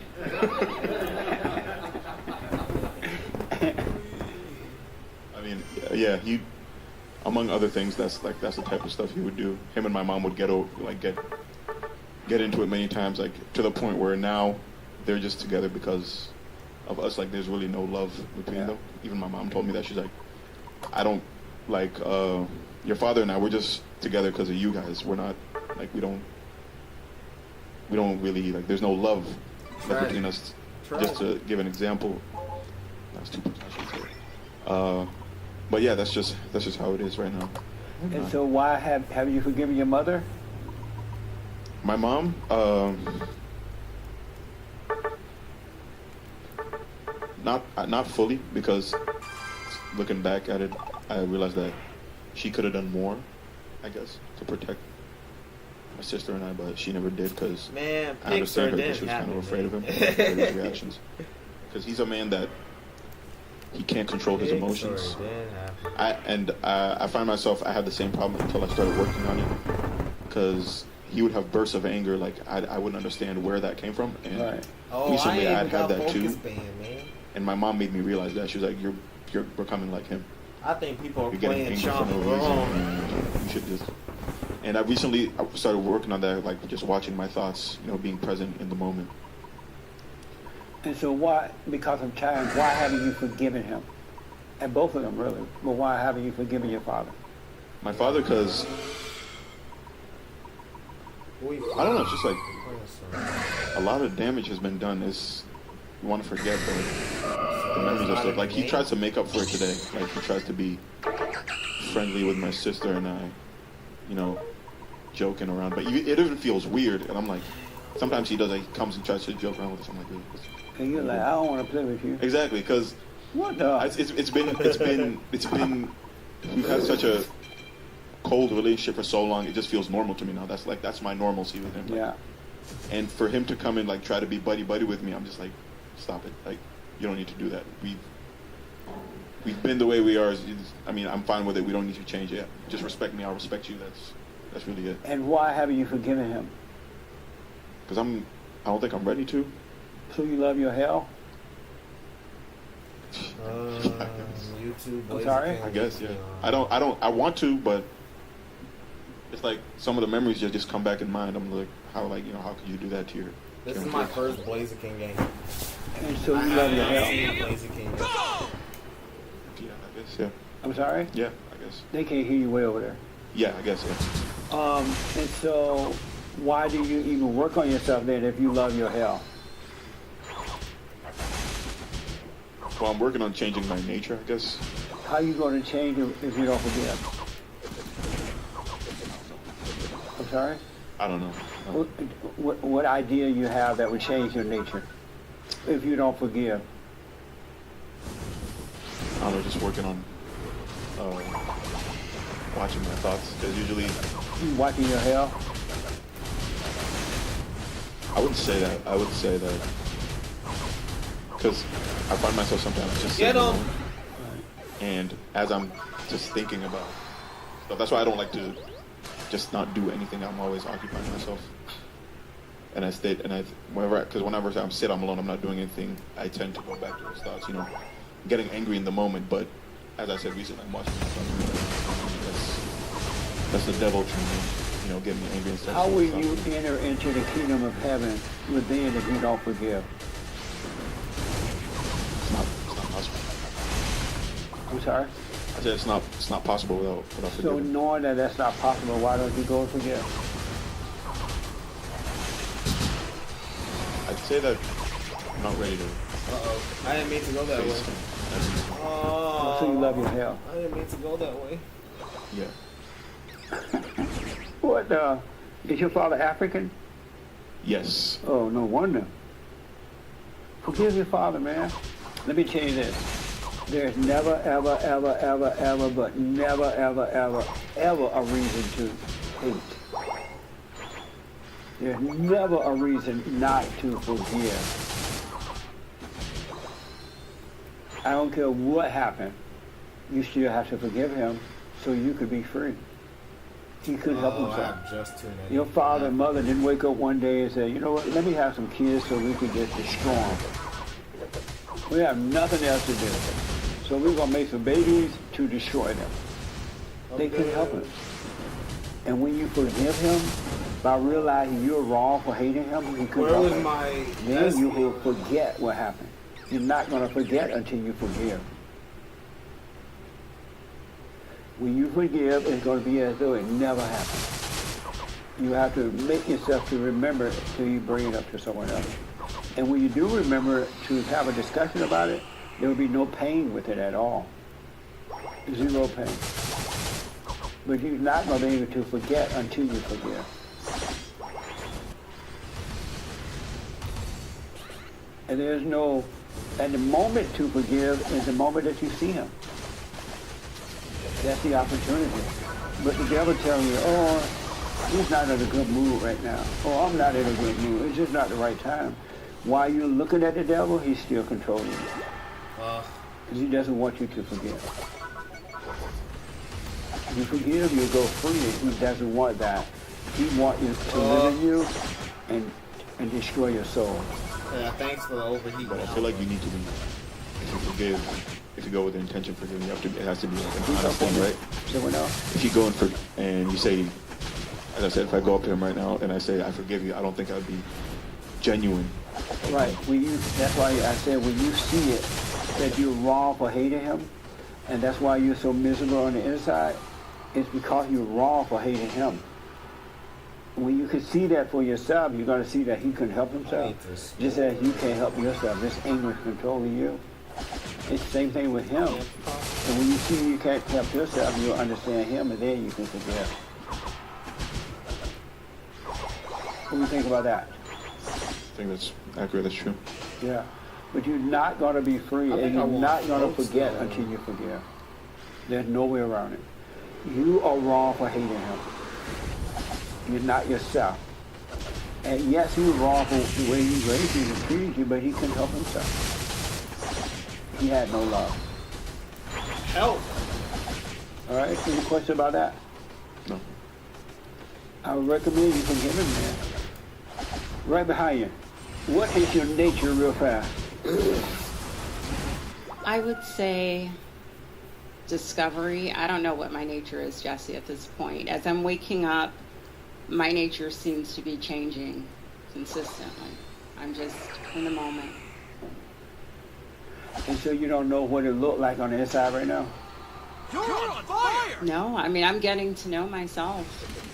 I mean, yeah, he, among other things, that's the type of stuff he would do. Him and my mom would get into it many times, like to the point where now they're just together because of us. Like, there's really no love between them. Even my mom told me that. She's like, I don't like your father and I. We're just together because of you guys. We're not like we don't really like. There's no love between us. Just to give an example. That's too much, I should say. But yeah, that's just how it is right now. And so why have you forgiven your mother? My mom, not fully, because looking back at it, I realized that she could have done more, I guess, to protect my sister and I, but she never did, because Man, I understand her, didn't because she was kind of happen, afraid of him, man. afraid of his reactions. Because he's a man that he can't control his emotions. I find myself, I had the same problem until I started working on it, because he would have bursts of anger, like I wouldn't understand where that came from, and Right. recently I I'd had that too, Band, man. and my mom made me realize that. She was like, you're becoming like him. I think people are You're getting playing angry for Sean no reason. wrong. And you should just. And I recently started working on that, like just watching my thoughts, being present in the moment. And so why, because of time, why haven't you forgiven him? And both of them, really. But why haven't you forgiven your father? My father, because I don't know, it's just like a lot of damage has been done. You want to forget, but the memories are still, like, he tries to make up for it today. Like, he tries to be friendly with my sister and I, joking around. But it even feels weird, and I'm like, sometimes he does, like, he comes and tries to joke around with us. I'm like, and you're like, I don't want to play with you. exactly, because What the? it's been we've had such a cold relationship for so long. It just feels normal to me now. That's my normalcy with him. Like, Yeah. and for him to come and like try to be buddy with me, I'm just like, stop it. Like, you don't need to do that. We've been the way we are. I mean, I'm fine with it. We don't need to change it. Just respect me. I'll respect you. That's really it. And why haven't you forgiven him? Because I don't think I'm ready to. So you love your hell? YouTube. I'm sorry? I guess, yeah. I want to, but it's like some of the memories just come back in mind. I'm like, how could you do that to your This to is your my kid? first Blaziken game. And so you love your hell? Blaziken game. Yeah, I guess, yeah. I'm sorry? Yeah, I guess. They can't hear you way over there. Yeah, I guess, yeah. And so why do you even work on yourself then if you love your hell? Well, I'm working on changing my nature, I guess. How you going to change it if you don't forgive? I'm sorry? I don't know. What idea you have that would change your nature if you don't forgive? I don't know, just working on watching my thoughts. Because usually, You watching your hell? I wouldn't say that. I would say that because I find myself sometimes just Get sitting 'em. alone, and as I'm just thinking about stuff, that's why I don't like to just not do anything. I'm always occupying myself, and whenever I'm alone, I'm not doing anything. I tend to go back to those thoughts, getting angry in the moment. But as I said recently, I'm watching myself. That's the devil trying to, get me angry and stuff. How will you enter into the kingdom of heaven within if you don't forgive? It's not possible. I'm sorry? I said it's not possible without So forgiving. knowing that that's not possible, why don't you go and forgive? I'd say that I'm not ready to Uh-oh. I didn't mean to go that way. face him. Oh. So you love your hell. I didn't mean to go that way. Yeah. What, is your father African? Yes. Oh, no wonder. Forgive your father, man. Let me tell you this. There's never, ever, ever, ever, ever, but never, ever, ever, ever a reason to hate. There's never a reason not to forgive. I don't care what happened. You still have to forgive him so you could be free. He couldn't help I himself. have just too many. Your father and mother didn't wake up one day and say, you know what, let me have some kids so we can just destroy them. We have nothing else to do. So we're going to make some babies to destroy them. They couldn't help it. And when you forgive him, by realizing you're wrong for hating him, he couldn't Where help was it. my... Then you will forget what happened. You're not going to forget until you forgive. When you forgive, it's going to be as though it never happened. You have to make yourself to remember it till you bring it up to someone else. And when you do remember to have a discussion about it, there will be no pain with it at all. Zero pain. But you're not going to be able to forget until you forgive. And there's no, and the moment to forgive is the moment that you see him. That's the opportunity. But the devil tells you, oh, he's not in a good mood right now. Oh, I'm not in a good mood. It's just not the right time. While you're looking at the devil, he's still controlling you. Because he doesn't want you to forgive. If you forgive, you'll go free. He doesn't want that. He wants you to live in you and destroy your soul. Yeah, thanks for the overheat. But I feel like you need to be, if you forgive, if you go with the intention for forgiving, you have to, it has to be like an honest thing, right? Someone else. If you go in for, and you say, as I said, if I go up to him right now and I say, I forgive you, I don't think I'd be genuine. Right. That's why I said when you see it, that you're wrong for hating him, and that's why you're so miserable on the inside, it's because you're wrong for hating him. When you can see that for yourself, you're going to see that he couldn't help himself. Just as you can't help yourself. This anger is controlling you. It's the same thing with him. And when you see you can't help yourself, you'll understand him, and then you can forgive. What do you think about that? I think that's accurate, that's true. Yeah. But you're not going to be free, and you're not going to forget until you forgive. There's no way around it. You are wrong for hating him. You're not yourself. And yes, he was wrong for the way he raised you and treated you, but he couldn't help himself. He had no love. Help! All right, any question about that? No. I would recommend you forgive him, man. Right behind you. What is your nature real fast? I would say discovery. I don't know what my nature is, Jesse, at this point. As I'm waking up, my nature seems to be changing consistently. I'm just in the moment. And so you don't know what it looked like on the inside right now? You're on fire! No, I mean, I'm getting to know myself.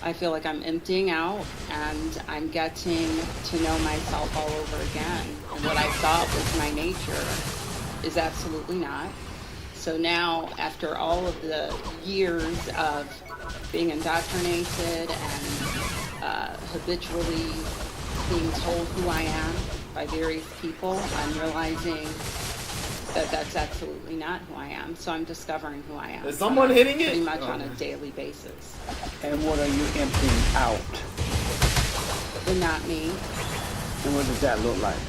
I feel like I'm emptying out, and I'm getting to know myself all over again. And what I thought was my nature is absolutely not. So now, after all of the years of being indoctrinated and habitually being told who I am by various people, I'm realizing that that's absolutely not who I am. So I'm discovering who I am. Is someone hitting it? Pretty much on a daily basis. And what are you emptying out? But not me. And what does that look like?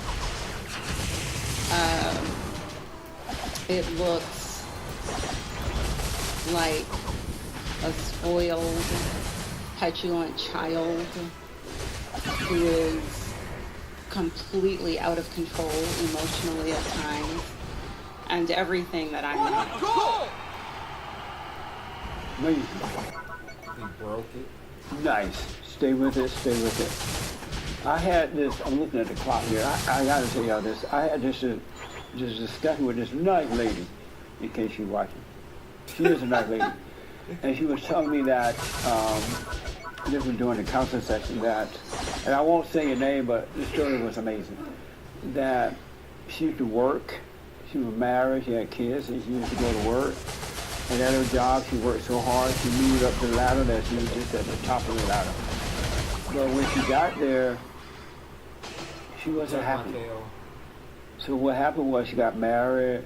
It looks like a spoiled, petulant child who is completely out of control emotionally at times, and everything that I'm not. Go! Amazing. He broke it. Nice. Stay with it, stay with it. I had this, I'm looking at the clock here. I gotta tell y'all this. I had this discussion with this nice lady, in case you're watching. She is a nice lady. And she was telling me that, this was during the counseling session, that, and I won't say her name, but the story was amazing, that she used to work, she was married, she had kids, and she used to go to work. And at her job, she worked so hard, she moved up the ladder that she was just at the top of the ladder. But when she got there, she wasn't happy. So what happened was she got married,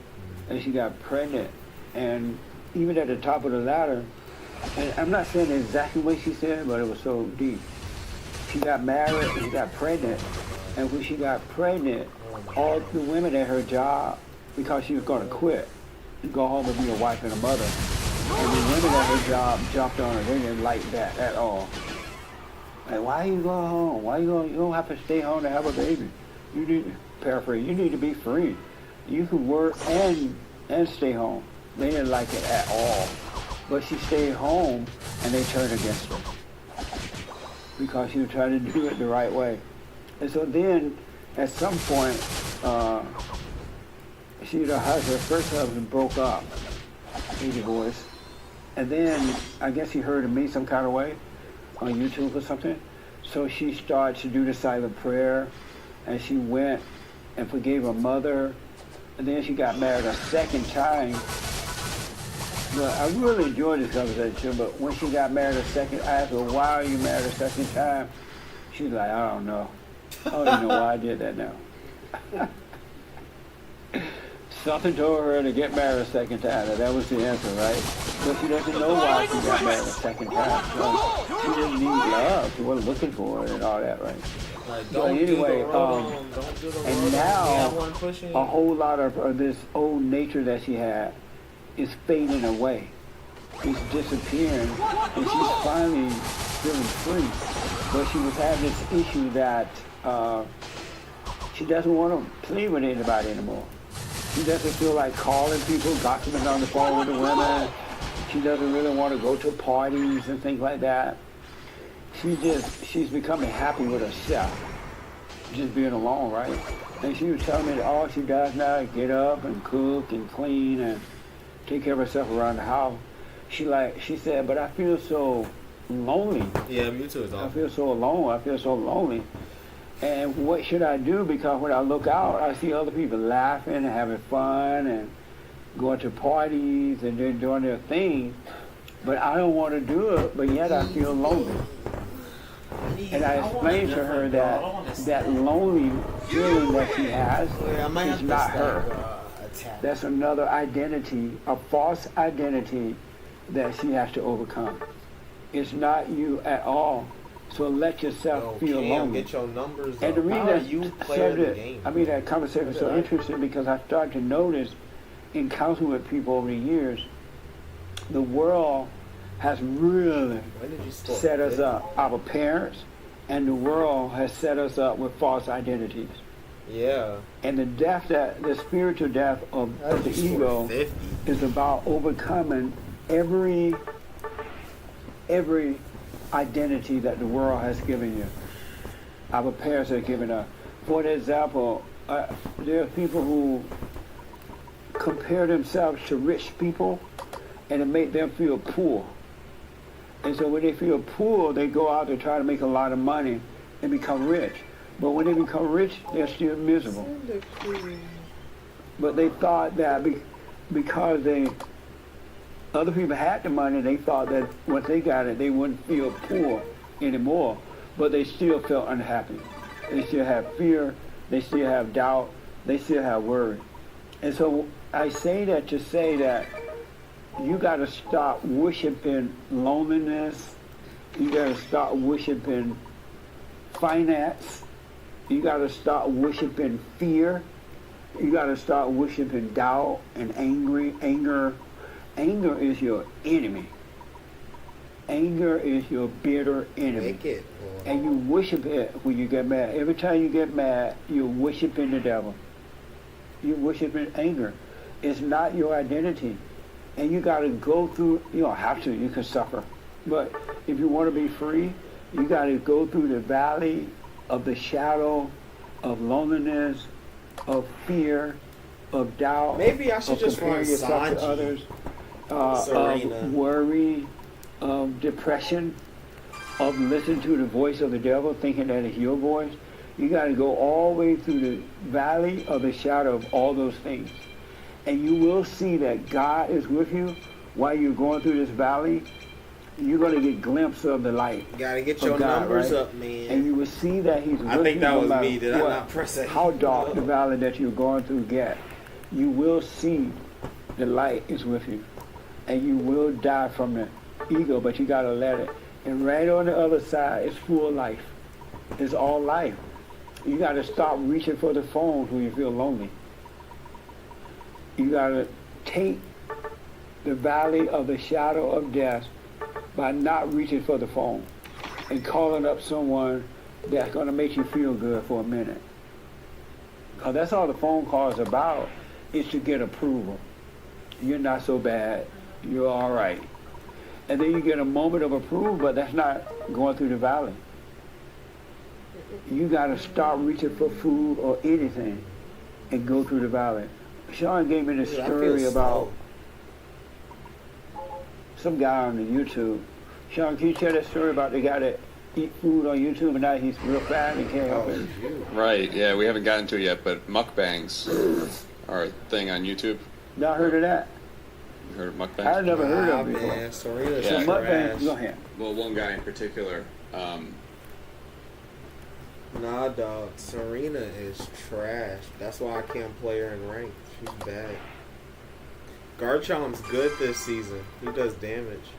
and she got pregnant. And even at the top of the ladder, and I'm not saying exactly what she said, but it was so deep. She got married and she got pregnant. And when she got pregnant, all the women at her job, because she was going to quit, go home and be a wife and a mother. And the women at her job jumped on her. They didn't like that at all. Like, why are you going home? Why you don't have to stay home to have a baby. You need to paraphrase. You need to be free. You can work and stay home. They didn't like it at all. But she stayed home and they turned against her because she was trying to do it the right way. And so then, at some point, her first husband broke up. He divorced. And then, I guess he heard of me some kind of way on YouTube or something. So she started to do the silent prayer, and she went and forgave her mother. And then she got married a second time. But I really enjoyed this conversation. But when she got married a second, I asked her, why are you married a second time? She's like, I don't know. I don't even know why I did that now. Something told her to get married a second time. And that was the answer, right? But she doesn't know why she got married a second time. So she didn't need love. She wasn't looking for it and all that, right? Like, So don't anyway, do the road home. Don't do the and road now home. One pushing. a whole lot of this old nature that she had is fading away. It's disappearing, and she's finally feeling free. But she was having this issue that she doesn't want to play with anybody anymore. She doesn't feel like calling people, gossiping on the phone with the women. She doesn't really want to go to parties and things like that. She's becoming happy with herself, just being alone, right? And she was telling me that all she does now is get up and cook and clean and take care of herself around the house. She said, but I feel so lonely. Yeah, me too. I feel so alone. I feel so lonely. And what should I do? Because when I look out, I see other people laughing and having fun and going to parties and they're doing their thing. But I don't want to do it, but yet I feel lonely. And I explained to her that lonely feeling that she has is not her. That's another identity, a false identity that she has to overcome. It's not you at all. So let yourself feel lonely. Get your numbers And the reason that that conversation is so interesting because I started to notice in counseling with people over the years, the world has really set us up. Our parents and the world has set us up with false identities. Yeah. And the spiritual death of the ego is about overcoming every identity that the world has given you. Our parents have given us. For example, there are people who compare themselves to rich people and it makes them feel poor. And so when they feel poor, they go out to try to make a lot of money and become rich. But when they become rich, they're still miserable. But they thought that because other people had the money, they thought that once they got it, they wouldn't feel poor anymore. But they still felt unhappy. They still have fear. They still have doubt. They still have worry. And so I say that to say that you got to stop worshiping loneliness. You got to stop worshiping finance. You got to stop worshiping fear. You got to start worshiping doubt and anger. Anger is your enemy. Anger is your bitter enemy. And you worship it when you get mad. Every time you get mad, you're worshiping the devil. You're worshiping anger. It's not your identity. And you got to go through, you don't have to, you can suffer. But if you want to be free, you got to go through the valley of the shadow of loneliness, of fear, of doubt. Maybe I should just comparing yourself to others, of worry, of depression, of listening to the voice of the devil, thinking that it's your voice. You got to go all the way through the valley of the shadow of all those things. And you will see that God is with you while you're going through this valley. You're going to get glimpses of the light. You got to get your numbers up, man. And you will see that he's with you. I think that no was matter me. Did I not press it? How dark the valley that you're going through get. You will see the light is with you. And you will die from the ego, but you got to let it. And right on the other side is full life. It's all life. You got to stop reaching for the phone when you feel lonely. You got to take the valley of the shadow of death by not reaching for the phone and calling up someone that's going to make you feel good for a minute. Because that's all the phone call is about, is to get approval. You're not so bad. You're all right. And then you get a moment of approval, but that's not going through the valley. You got to stop reaching for food or anything and go through the valley. Sean gave me this story about some guy on the YouTube. Sean, can you tell that story about the guy that eat food on YouTube and now he's real fat and can't help it? Right, yeah, we haven't gotten to it yet, but mukbangs are a thing on YouTube. Y'all heard of that? You heard of mukbang? I never heard of it before. Man, Serena's So Yeah. mukbang, go trash. ahead. Well, one guy in particular. Nah, dog. Serena is trash. That's why I can't play her in ranked. She's bad. Garchomp's good this season. He does damage.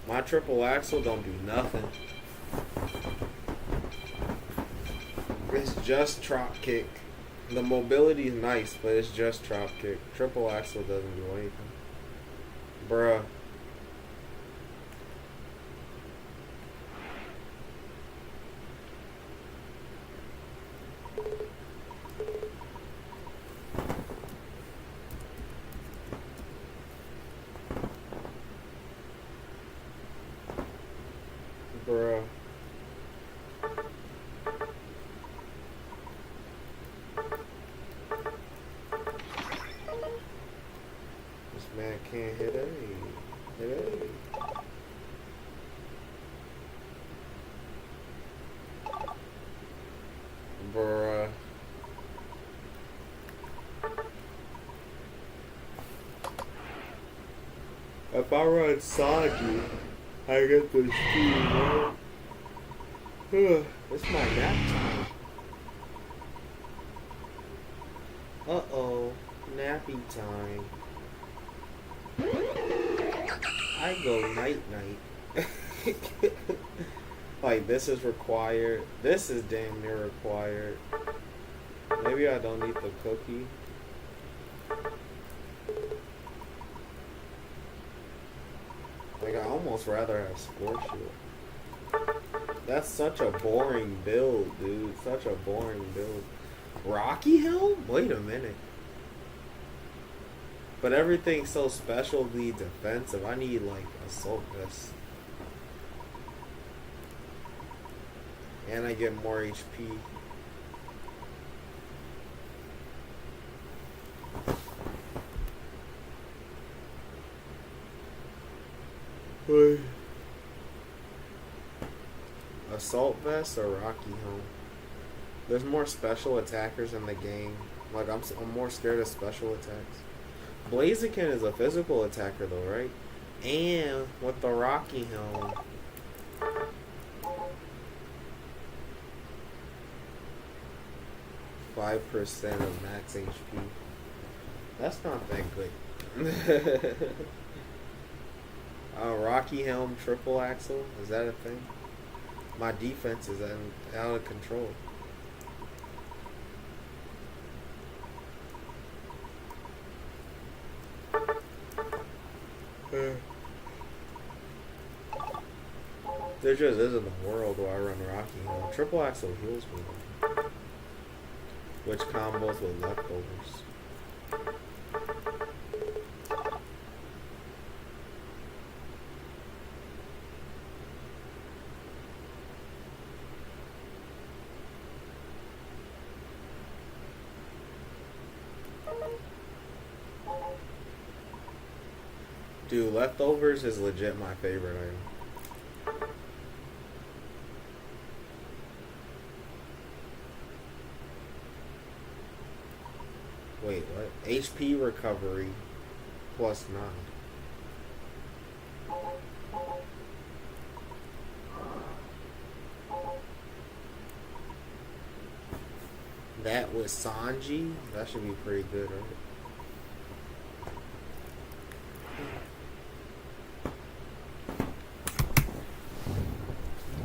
My triple axle don't do nothing. It's just drop kick. The mobility is nice, but it's just drop kick. Triple axle doesn't do anything. Bruh. Bruh. This man can't hit A. Hit A. Bruh. If I run Sanji, I get the speed, right? It's my nap time. Uh-oh. Nappy time. I go night-night. Like, this is required. This is damn near required. Maybe I don't need the cookie. Like, I almost rather have Score Shield. That's such a boring build, dude. Such a boring build. Rocky Helm? Wait a minute. But everything's so specialty defensive. I need, like, Assault Vest. And I get more HP. Assault Vest or Rocky Helm? There's more special attackers in the game. Like, I'm more scared of special attacks. Blaziken is a physical attacker though, right? And with the Rocky Helm, %5 of max HP. That's not that good. Rocky Helm triple axle, is that a thing? My defense is out of control. There just isn't a world where I run Rocky Helm. Triple axle heals me though. Which combos with leftovers. Dude, leftovers is legit my favorite item. Wait, what? HP recovery +9. That was Sanji? That should be pretty good, right?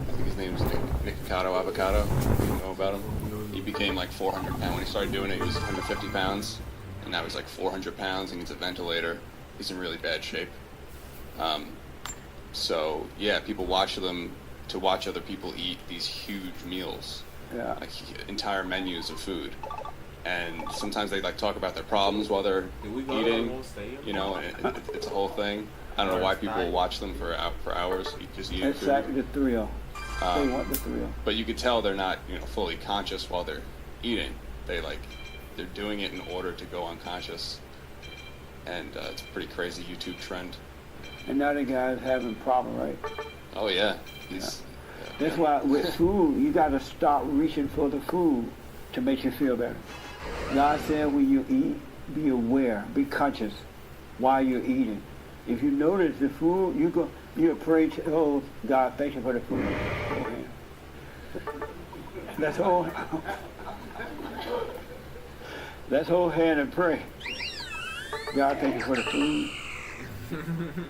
I think his name's Nikocado Avocado. You know about him? He became like 400 pounds. When he started doing it, he was 150 pounds. And now he's like 400 pounds. He needs a ventilator. He's in really bad shape. So, yeah, people watch them to watch other people eat these huge meals. Yeah. Like entire menus of food. And sometimes they like talk about their problems while they're eating. You know, and it's a whole thing. I don't know why people watch them for hours. Just eating food. Exactly, the thrill. They want the thrill. But you could tell they're not, fully conscious while they're eating. They're doing it in order to go unconscious. And it's a pretty crazy YouTube trend. And now the guy's having problem, right? Oh yeah, That's why with food, you got to stop reaching for the food to make you feel better. God said when you eat, be aware, be conscious. while you're eating. If you notice the food, you pray to, oh God, thank you for the food. Okay. Let's hold hand and pray. God, thank you for the food.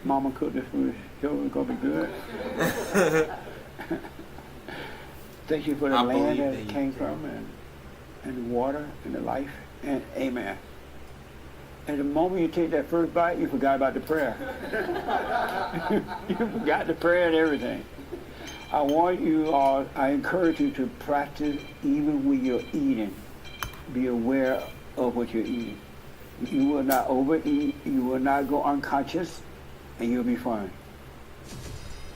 Mama cooked this food. It's gonna be good. Thank you for the land that it came from, and the water and the life, and amen. And the moment you take that first bite, you forgot about the prayer. You forgot the prayer and everything. I want you all, I encourage you to practice even when you're eating. Be aware of what you're eating. You will not overeat, you will not go unconscious, and you'll be fine.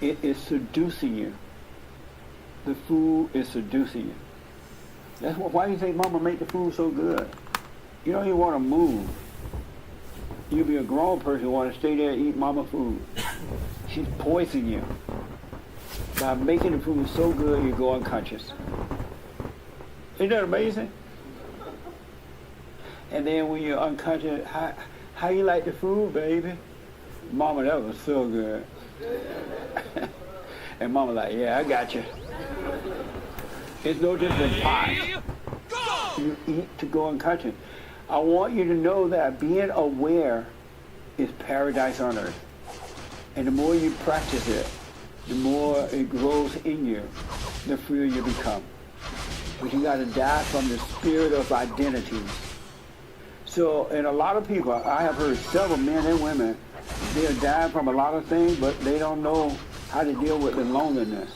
It is seducing you. The food is seducing you. That's why do you think Mama make the food so good? You don't even want to move. You be a grown person who want to stay there and eat Mama food. She's poisoning you. By making the food so good, you go unconscious. Isn't that amazing? And then when you're unconscious, how you like the food, baby? Mama, that was so good. And Mama like, yeah, I got you. It's no different than pie. You eat to go unconscious. I want you to know that being aware is paradise on earth. And the more you practice it, the more it grows in you, the freer you become. But you got to die from the spirit of identities. So, and a lot of people, I have heard several men and women, they're dying from a lot of things, but they don't know how to deal with the loneliness.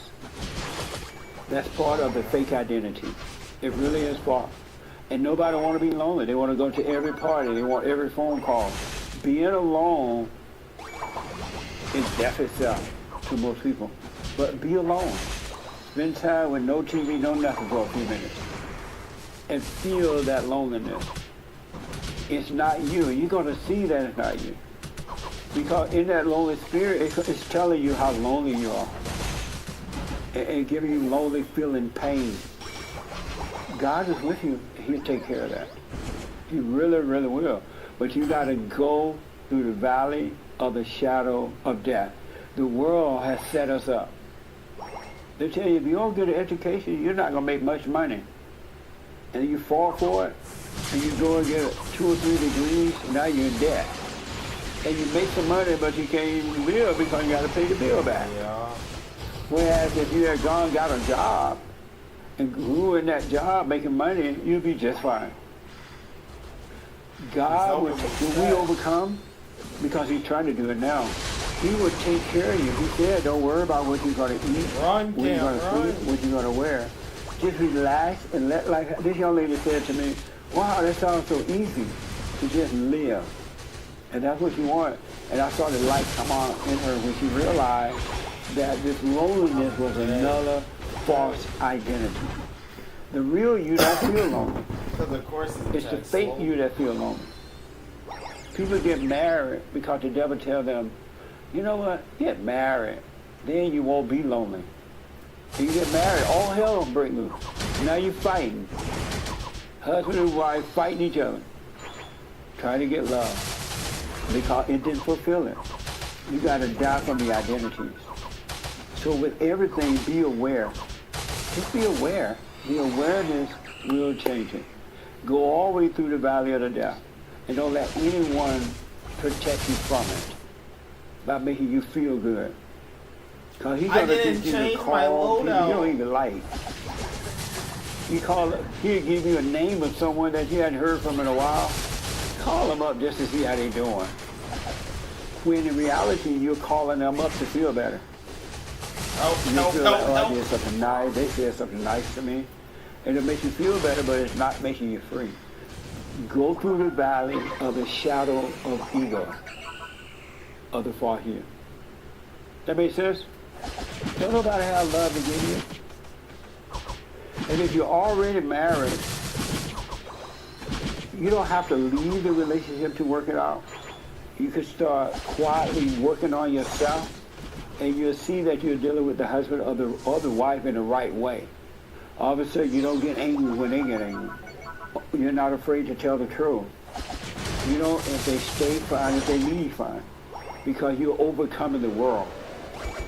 That's part of the fake identity. It really is part. And nobody want to be lonely. They want to go to every party. They want every phone call. Being alone is death itself to most people. But be alone. Spend time with no TV, no nothing for a few minutes. And feel that loneliness. It's not you. You're going to see that it's not you. Because in that lonely spirit, it's telling you how lonely you are. And giving you lonely feeling pain. God is with you. He'll take care of that. He really, really will. But you got to go through the valley of the shadow of death. The world has set us up. They tell you, if you don't get an education, you're not going to make much money. And you fall for it, and you go and get 2 or 3 degrees, now you're in debt. And you make some money, but you can't even live because you got to pay the bill back. Yeah. Whereas if you had gone and got a job, and grew in that job making money, you'll be just fine. God, when we overcome, because he's trying to do it now, he would take care of you. He said, don't worry about what you're going to eat, what you're going to sleep, what you're going to wear. Just relax and let, like this young lady said to me, wow, that sounds so easy to just live. And that's what you want. And I saw the light come on in her when she realized that this loneliness was another false identity. The real you don't feel lonely. It's the fake you that feel lonely. People get married because the devil tells them, you know what, get married, then you won't be lonely. And you get married, all hell will break loose. Now you're fighting. Husband and wife fighting each other, trying to get love, because it didn't fulfill it. You got to die from the identities. So with everything, be aware. Just be aware. The awareness will change it. Go all the way through the valley of the death. And don't let anyone protect you from it by making you feel good. Because he's going to get you to call people you don't even like. He'll give you a name of someone that you hadn't heard from in a while. Call them up just to see how they're doing. When in reality, you're calling them up to feel better. I did something nice. They said something nice to me. And it makes you feel better, but it's not making you free. Go through the valley of the shadow of ego, of the far here. That makes sense? Don't nobody have love to give you. And if you're already married, you don't have to leave the relationship to work it out. You can start quietly working on yourself, and you'll see that you're dealing with the husband or the wife in the right way. All of a sudden, you don't get angry when they get angry. You're not afraid to tell the truth. You know, if they stay, fine. If they leave, fine. Because you're overcoming the world.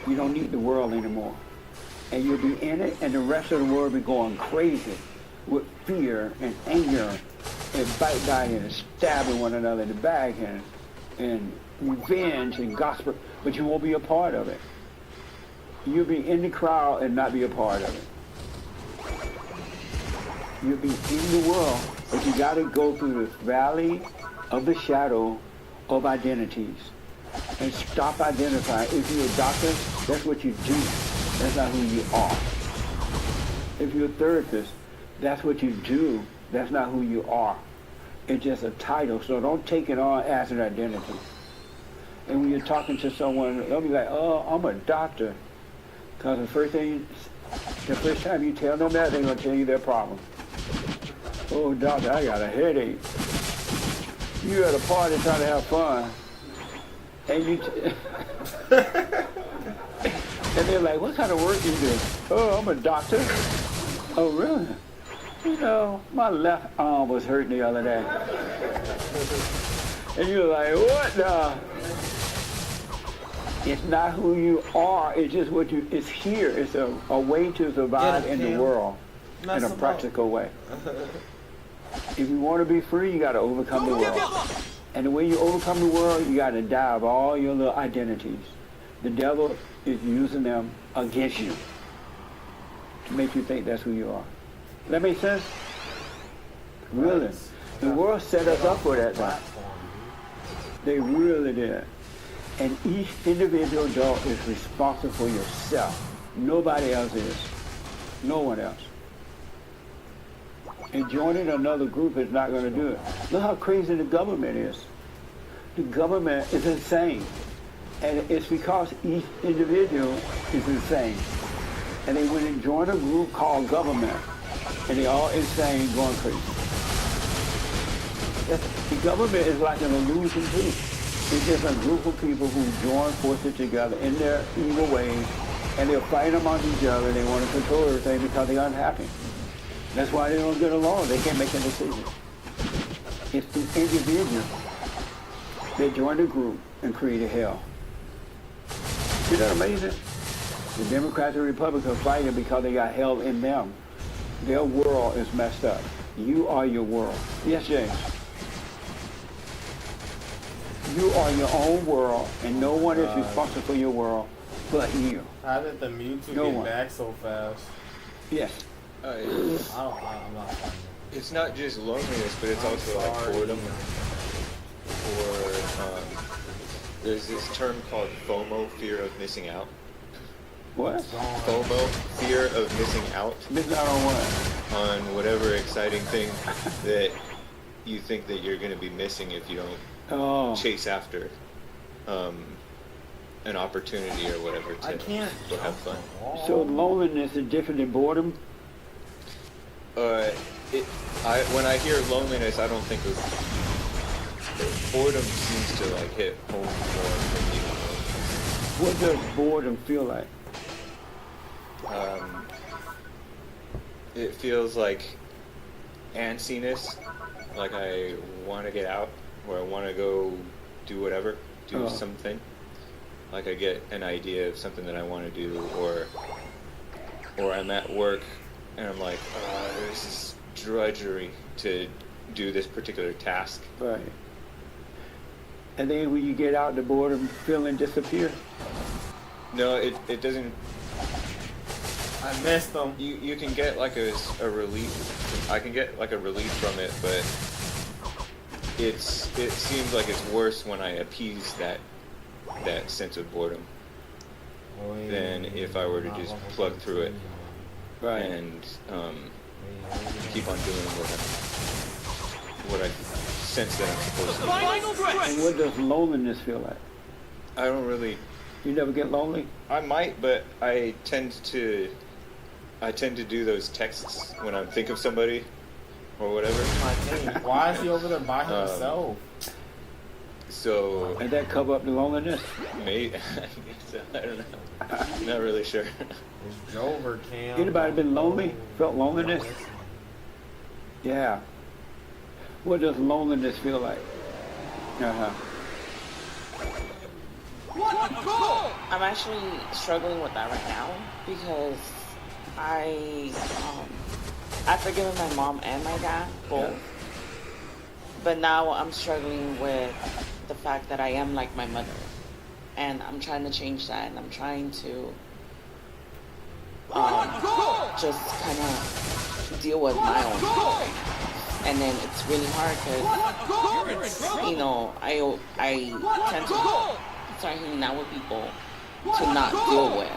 You don't need the world anymore. And you'll be in it, and the rest of the world will be going crazy with fear and anger and backbiting and stabbing one another in the back and revenge and gospel, but you won't be a part of it. You'll be in the crowd and not be a part of it. You'll be in the world, but you got to go through this valley of the shadow of identities and stop identifying. If you're a doctor, that's what you do. That's not who you are. If you're a therapist, that's what you do. That's not who you are. It's just a title, so don't take it on as an identity. And when you're talking to someone, they'll be like, oh, I'm a doctor. Because the first time you tell them that, they're going to tell you their problem. Oh, doctor, I got a headache. You at a party trying to have fun. And you... And they're like, what kind of work you do? Oh, I'm a doctor. Oh, really? You know, my left arm was hurting the other day. And you're like, what now? It's not who you are. It's just what you, it's here. It's a way to survive in the world in a practical way. If you want to be free, you got to overcome the world. And the way you overcome the world, you got to die of all your little identities. The devil is using them against you to make you think that's who you are. That make sense? Really. The world set us up for that now. They really did. And each individual adult is responsible for yourself. Nobody else is. No one else. And joining another group is not going to do it. Look how crazy the government is. The government is insane. And it's because each individual is insane. And they went and joined a group called government. And they all insane, going crazy. The government is like an illusion too. It's just a group of people who join forces together in their evil ways, and they'll fight among each other. They want to control everything because they're unhappy. That's why they don't get along. They can't make a decision. It's the individual that joined a group and created hell. Isn't that amazing? The Democrats and Republicans are fighting because they got hell in them. Their world is messed up. You are your world. Yes, James. You are your own world, and no one is responsible for your world but you. How did the Mewtwo get back so fast? Yes. I'm not finding it. It's not just loneliness, but it's also like boredom. Or there's this term called FOMO, fear of missing out. What? FOMO, fear of missing out. Missing out on what? On whatever exciting thing that you think that you're going to be missing if you don't chase after an opportunity or whatever to go have fun. So loneliness is different than boredom? When I hear loneliness, I don't think of boredom. Seems to like hit home more than you. What does boredom feel like? It feels like antsiness, like I want to get out, or I want to go do whatever, do something. Like I get an idea of something that I want to do, or I'm at work and I'm like, this is drudgery to do this particular task. Right. And then when you get out, the boredom feeling disappear? No, it doesn't. I missed them. You can get like a relief. I can get like a relief from it, but it seems like it's worse when I appease that sense of boredom than if I were to just plug through it and keep on doing what I sense that I'm supposed to do. And what does loneliness feel like? I don't really. You never get lonely? I might, but I tend to do those texts when I think of somebody or whatever. Why is he over there by himself? So. And that cover up the loneliness? Maybe. I don't know. Not really sure. Jover Cam. Anybody been lonely? Felt loneliness? Yeah. What does loneliness feel like? Uh-huh. What a goal! I'm actually struggling with that right now because I've forgiven my mom and my dad both. Yeah. But now I'm struggling with the fact that I am like my mother. And I'm trying to change that, and I'm trying to just kind of deal with my own pride. And then it's really hard because, you know, I tend to start hanging out with people to not deal with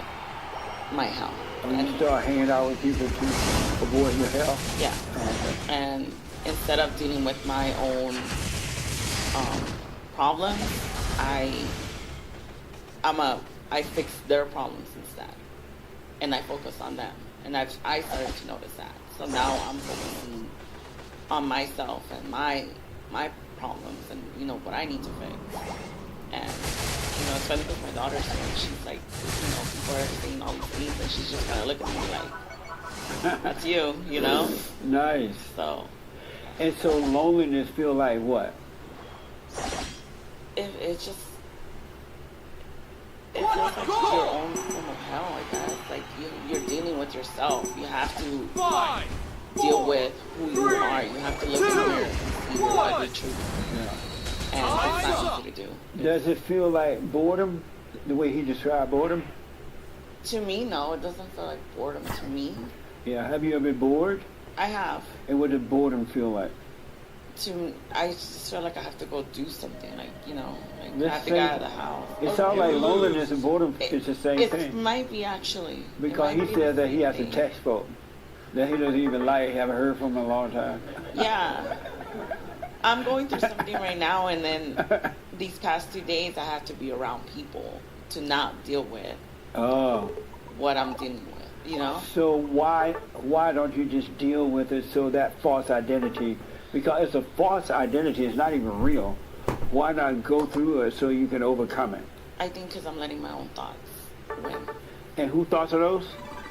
my health. When you start hanging out with people to avoid your health? Yeah. And instead of dealing with my own problems, I fix their problems instead, and I focus on them, and I started to notice that. So now I'm focusing on myself and my problems, and you know what I need to fix. And you know, especially with my daughter, she's like, you know, people are saying all these things, and she's just kind of looking at me like, "That's you," you know. Nice. So. And so loneliness feel like what? It feels like your own form of hell, I guess. Like you're dealing with yourself. You have to deal with who you are. You have to look in the mirror and see your ugly truth. Yeah. And it's not easy to do. Does it feel like boredom, the way he described boredom? To me, no, it doesn't feel like boredom to me. Yeah, have you ever been bored? I have. And what does boredom feel like? I just feel like I have to go do something, like, you know, like I have to Same- get out of the house. It sounds like loneliness and boredom is the same It thing. might be actually. Because he says that he has to text folks that he doesn't even like, haven't heard from in a long time. Yeah. I'm going through something right now, and then these past 2 days I have to be around people to not deal with what I'm dealing with, you know? So why don't you just deal with it so that false identity, because it's a false identity, it's not even real. Why not go through it so you can overcome it? I think because I'm letting my own thoughts win. And whose thoughts are those?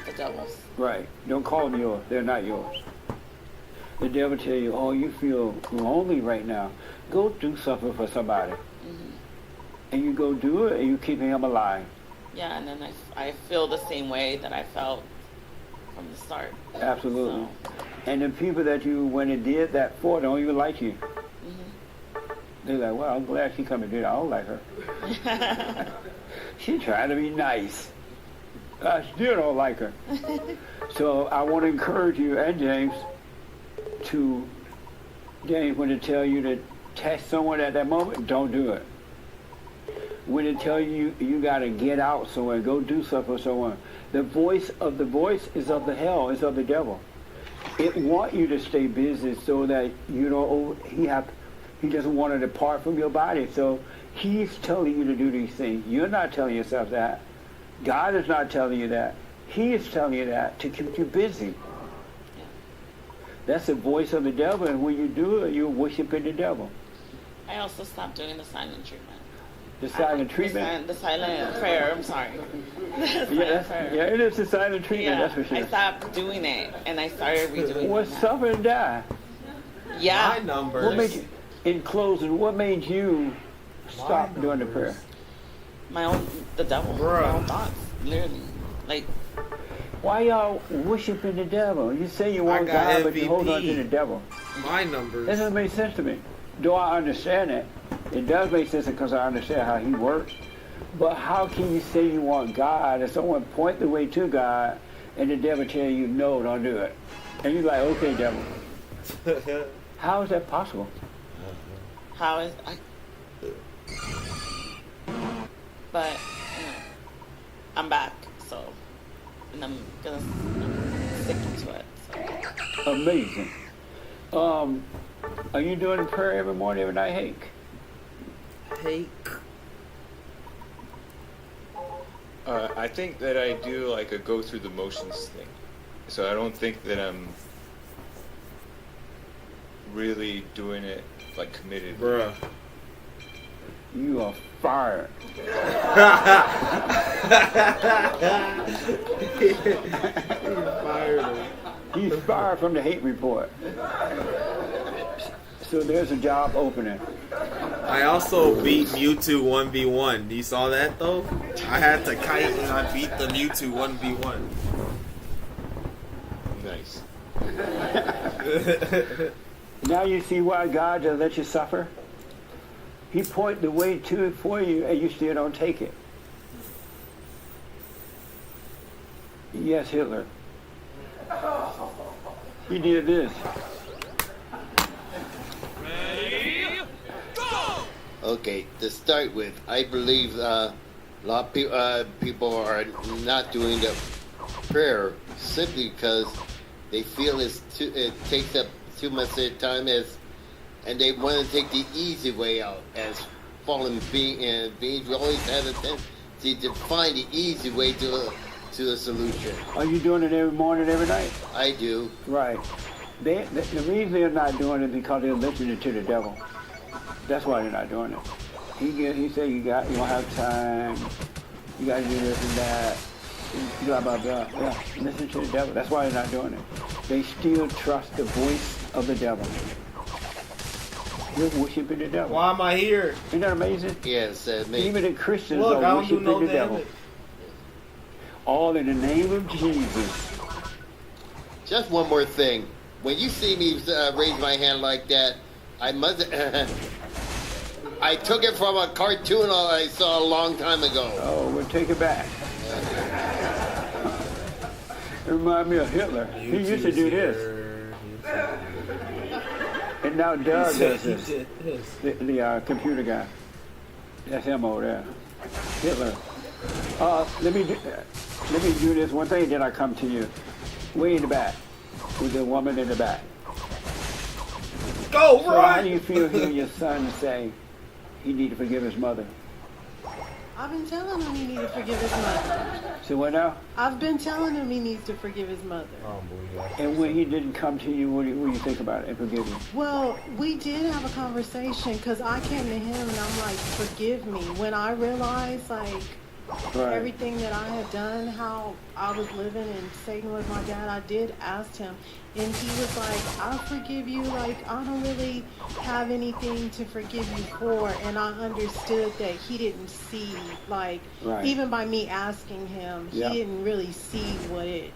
The devil's. Right. Don't call them yours. They're not yours. The devil tell you, oh, you feel lonely right now. Go do something for somebody. Mm-hmm. And you go do it, and you keep him alive. Yeah, and then I feel the same way that I felt from the start. Absolutely. So. And the people that you went and did that for don't even like you. Mm-hmm. They're like, well, I'm glad she come and did it. I don't like her. She trying to be nice. I still don't like her. So I want to encourage you and James, when they tell you to text someone at that moment, don't do it. When they tell you you got to get out somewhere, go do something for someone, the voice is of the hell, is of the devil. It want you to stay busy so that you don't. He doesn't want to depart from your body. So he's telling you to do these things. You're not telling yourself that. God is not telling you that. He is telling you that to keep you busy. That's the voice of the devil, and when you do it, you're worshiping the devil. I also stopped doing the silent treatment. The silent treatment? The silent prayer, I'm sorry. Yeah, it is the silent treatment, that's for sure. I stopped doing it, and I started redoing it. Well, suffer and die. Yeah. My numbers. What made you, in closing, what made you stop doing the prayer? The devil. Bruh. My own thoughts, literally. Like, why y'all worshiping the devil? You say you want got God, but you hold on to MVP. the devil. My numbers. That doesn't make sense to me. Do I understand it? It does make sense because I understand how he works. But how can you say you want God and someone point the way to God and the devil tell you, no, don't do it? And you're like, okay, devil. How is that possible? how is I? But you know, I'm back, so and I'm gonna stick to it. So. Amazing. Are you doing prayer every morning, every night, Hank? I think that I do like a go through the motions thing. So I don't think that I'm really doing it like committed. Bruh. You are fired. He's fired from the hate report. So there's a job opening. I also beat Mewtwo 1v1. You saw that though? I had to kite and I beat the Mewtwo 1v1. Nice. Now you see why God doesn't let you suffer? He pointed the way to it for you and you still don't take it. Yes, Hitler. He did this. Ready, go! Okay, to start with, I believe a lot of people are not doing the prayer simply because they feel it takes up too much of their time and they want to take the easy way out. As fallen beings, we always have a tendency to find the easy way to a solution. Are you doing it every morning, every night? I do. Right. The reason they're not doing it is because they're listening to the devil. That's why they're not doing it. He said you don't have time. You got to do this and that. Blah blah blah. Yeah, listen to the devil. That's why they're not doing it. They still trust the voice of the devil. You're worshiping the devil. Why am I here? Isn't that amazing? Yes, even the Christians Look, are I don't do worshiping no the devil. damage. All in the name of Jesus. Just one more thing. When you see me raise my hand like that, I must. I took it from a cartoon I saw a long time ago. Oh, we'll take it back. It reminds me of Hitler. He used to do this. And now Doug does this. The computer guy. That's him over there. Hitler. Let me do this one thing, then I come to you. Way in the back. With the woman in the back. Go, so run! How do you feel hearing your son say he need to forgive his mother? I've been telling him he needs to forgive his mother. So what now? I've been telling him he needs to forgive his mother. And when he didn't come to you, what do you think about it and forgive him? Well, we did have a conversation because I came to him and I'm like, forgive me. When I realized everything that I had done, how I was living and Satan was my dad, I did ask him. And he was like, I forgive you. Like, I don't really have anything to forgive you for. And I understood that he didn't see, even by me asking him, he didn't really see what it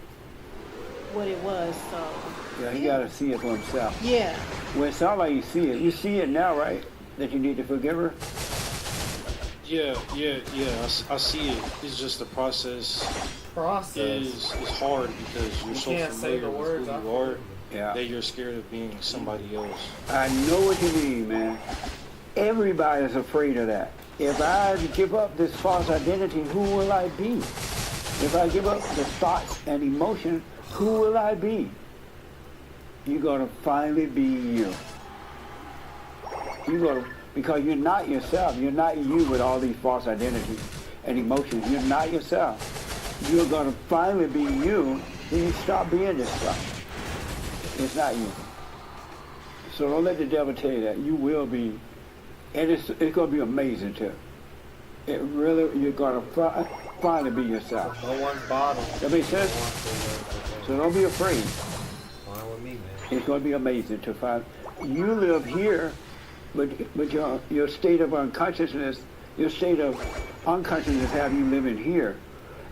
was. So yeah, he got to see it for himself. Yeah. Well, it sounds like you see it. You see it now, right? That you need to forgive her? Yeah. I see it. It's just the process. Is hard because you're so familiar with who you are that you're scared of being somebody else. I know what you mean, man. Everybody's afraid of that. If I give up this false identity, who will I be? If I give up the thoughts and emotions, who will I be? You're going to finally be you. Because you're not yourself. You're not you with all these false identities and emotions. You're not yourself. You're going to finally be you when you stop being this stuff. It's not you. So don't let the devil tell you that. You will be. And it's going to be amazing, too. You're going to finally be yourself. No one's bottom. That makes sense? So don't be afraid. Fine with me, man. It's going to be amazing to find. You live here, but your state of unconsciousness, have you living here.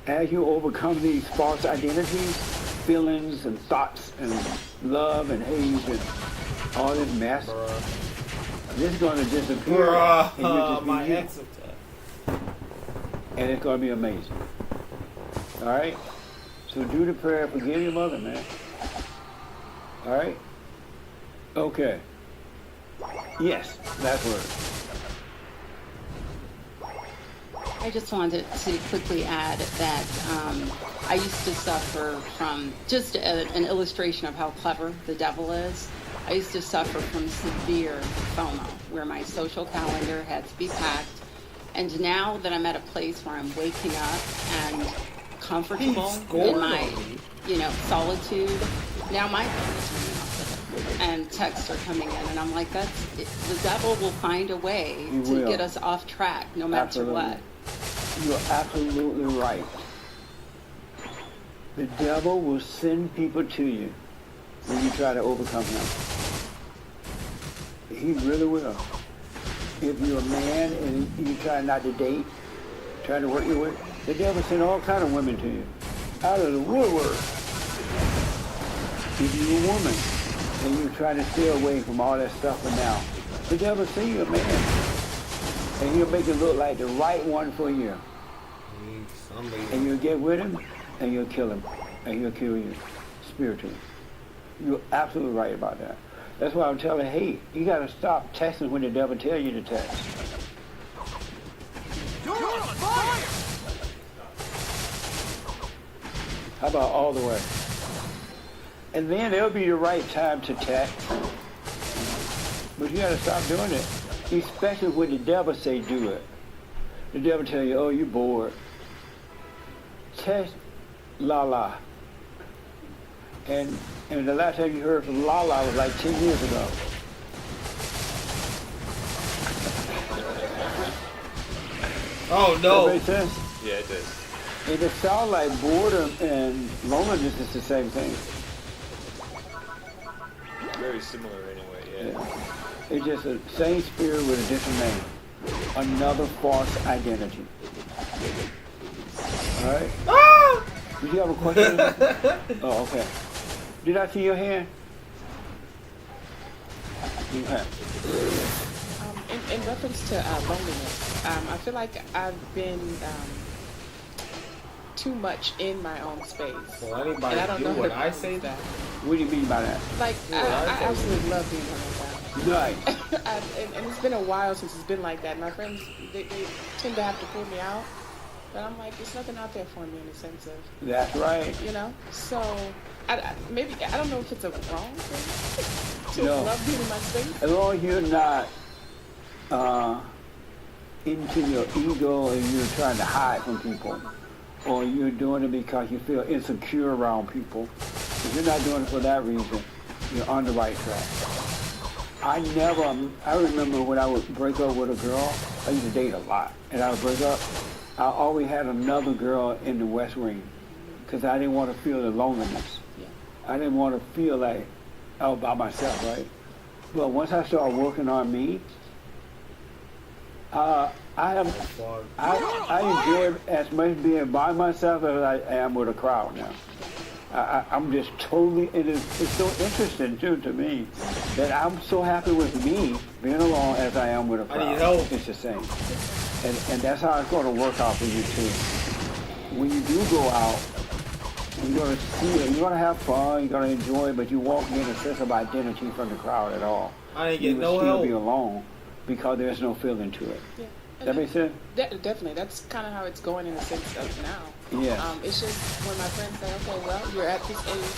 As you overcome these false identities, feelings and thoughts and love and hate and all this mess, this is going to disappear. And you'll just be you. And it's going to be amazing. All right? So do the prayer. Forgive your mother, man. All right? Okay. Yes, last word. I just wanted to quickly add that I used to suffer from, just an illustration of how clever the devil is, I used to suffer from severe FOMO, where my social calendar had to be packed. And now that I'm at a place where I'm waking up and comfortable in my, solitude, now my phone is ringing off and texts are coming in, and I'm like, the devil will find a way to get us off track, no matter what. You're absolutely right. The devil will send people to you when you try to overcome him. He really will. if you're a man and you try not to date, trying to work your way, the devil send all kind of women to you, out of the woodwork. If you're a woman and you're trying to stay away from all that stuff for now, the devil send you a man, and he'll make it look like the right one for you. And you'll get with him, and you'll kill him, and he'll kill you spiritually. You're absolutely right about that. That's why I'm telling, hey, you got to stop texting when the devil tell you to text. You're on fire! How about all the way? And then it'll be the right time to text. But you got to stop doing it, especially when the devil say do it. The devil tell you, oh, you're bored. Text Lala. And the last time you heard from Lala was like 10 years ago. Oh, no. Does that make sense? Yeah, it does. And it sounds like boredom and loneliness is the same thing. Very similar anyway, yeah. It's just the same spirit with a different name. Another false identity. All right? Ah! Did you have a question? Oh, okay. Did I see your hand? Okay. In reference to loneliness, I feel like I've been too much in my own space. Well, anybody and I don't do know what how to I say? that. What do you mean by that? Like, I absolutely love being by myself. Right. And it's been a while since it's been like that. My friends, they tend to have to pull me out. But I'm like, there's nothing out there for me in the sense of... That's right. You know? So, maybe, I don't know if it's a wrong thing to love being in my space. As long as you're not into your ego and you're trying to hide from people, or you're doing it because you feel insecure around people, if you're not doing it for that reason, you're on the right track. I remember when I would break up with a girl, I used to date a lot, and I would break up, I always had another girl in the West Wing because I didn't want to feel the loneliness. Yeah. I didn't want to feel like I was by myself, right? But once I started working on me, I enjoy as much being by myself as I am with a crowd now. I'm just totally, it's so interesting too to me that I'm so happy with me being alone as I am with a crowd. I need help. It's the same. And that's how it's going to work out for you too. When you do go out, you're going to see it, you're going to have fun, you're going to enjoy it, but you won't get a sense of identity from the crowd at all. I ain't get you no will still help. be alone because there's no feeling to it. Yeah. That makes sense? Definitely. That's kind of how it's going in a sense of now. Yeah. It's just when my friends say, okay, well, you're at this age,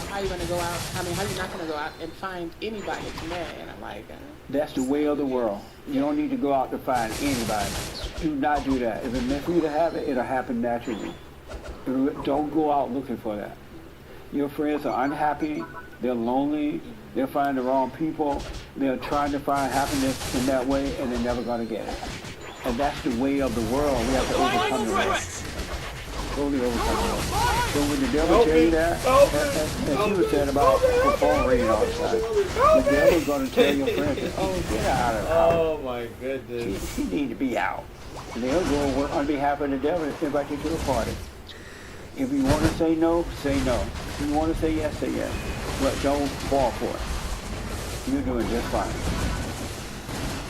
how are you going to go out? I mean, how are you not going to go out and find anybody to marry? And I'm like... That's the way of the world. You don't need to go out to find anybody. Do not do that. If it's meant for you to have it, it'll happen naturally. Don't go out looking for that. Your friends are unhappy. They're lonely. They'll find the wrong people. They're trying to find happiness in that way, and they're never going to get it. And that's the way of the world. We have to overcome the world. Totally overcome the world. So when the devil tell you that, as you were saying about the phone ringing all the time, the devil's going to tell your friends, oh, get out of the house. Oh, my goodness. You need to be out. And they'll go and work on behalf of the devil and invite you to a party. If you want to say no, say no. If you want to say yes, say yes. But don't fall for it. You're doing just fine.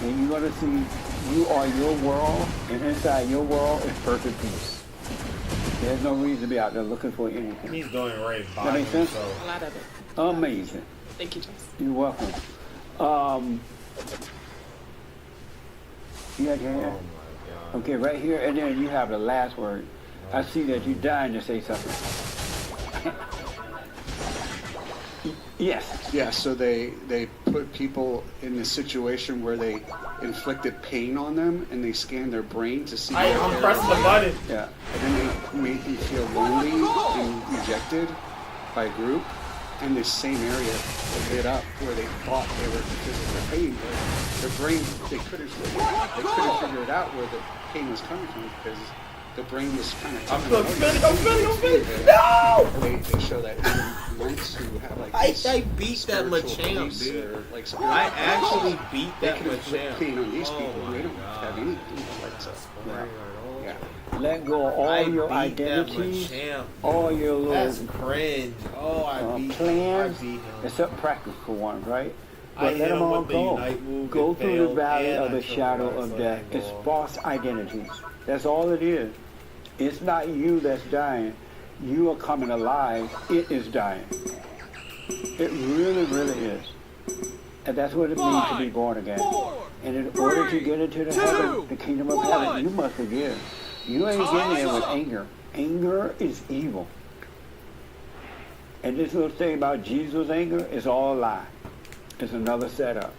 And you're going to see you are your world, and inside your world is perfect peace. There's no reason to be out there looking for anything. He's doing right by That makes sense? himself. A lot of it. Amazing. Thank you, Jason. You're welcome. You got your hand? Oh, my God. Okay, right here, and then you have the last word. I see that you're dying to say something. Yes. Yeah, so they put people in a situation where they inflicted pain on them, and they scanned their brain to see. I'm pressing the button. Yeah. And then they made them feel lonely and rejected by a group, and this same area lit up where they thought they were because of their pain, but their brain they couldn't figure it out where the pain was coming from because the brain was kind of. I'm spinning. No! They show that even monks who have like I beat that spiritual Machamp, beliefs dude. or, like, I actually spiritual beat they that can inflict pain on these Machamp. people Oh who my don't have any god. like so. Yeah. Let go of all I your beat identities, that Machamp. all your That's little cringe. Oh, I beat plans, him. except practical ones, right? I But hit let them him all with the go. Unite move, Go it through the failed, valley and of I the triple shadow X, of so I death. didn't It's go off. false identities. That's all it is. It's not you that's dying. You are coming alive. It is dying. It really, really is. And that's what it means to be born again. And in order to get into the heaven, the kingdom of heaven, you must forgive. You ain't getting there with anger. Anger is evil. And this little thing about Jesus' anger is all a lie. It's another setup.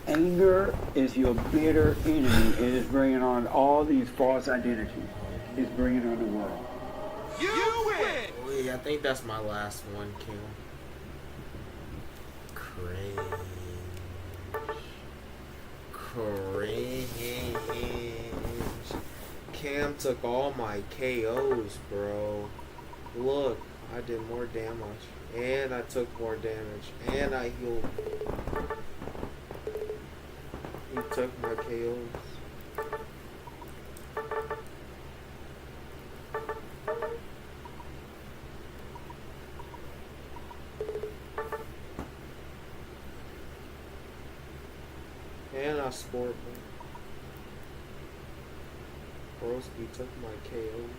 Anger is your bitter enemy. It is bringing on all these false identities. It's bringing on the world. You win! Wait, I think that's my last one, Kim. Cringe. Cam took all my KOs, bro. Look, I did more damage. And I took more damage. And I healed. He took my KOs. And I scored one. Broski took my KOs.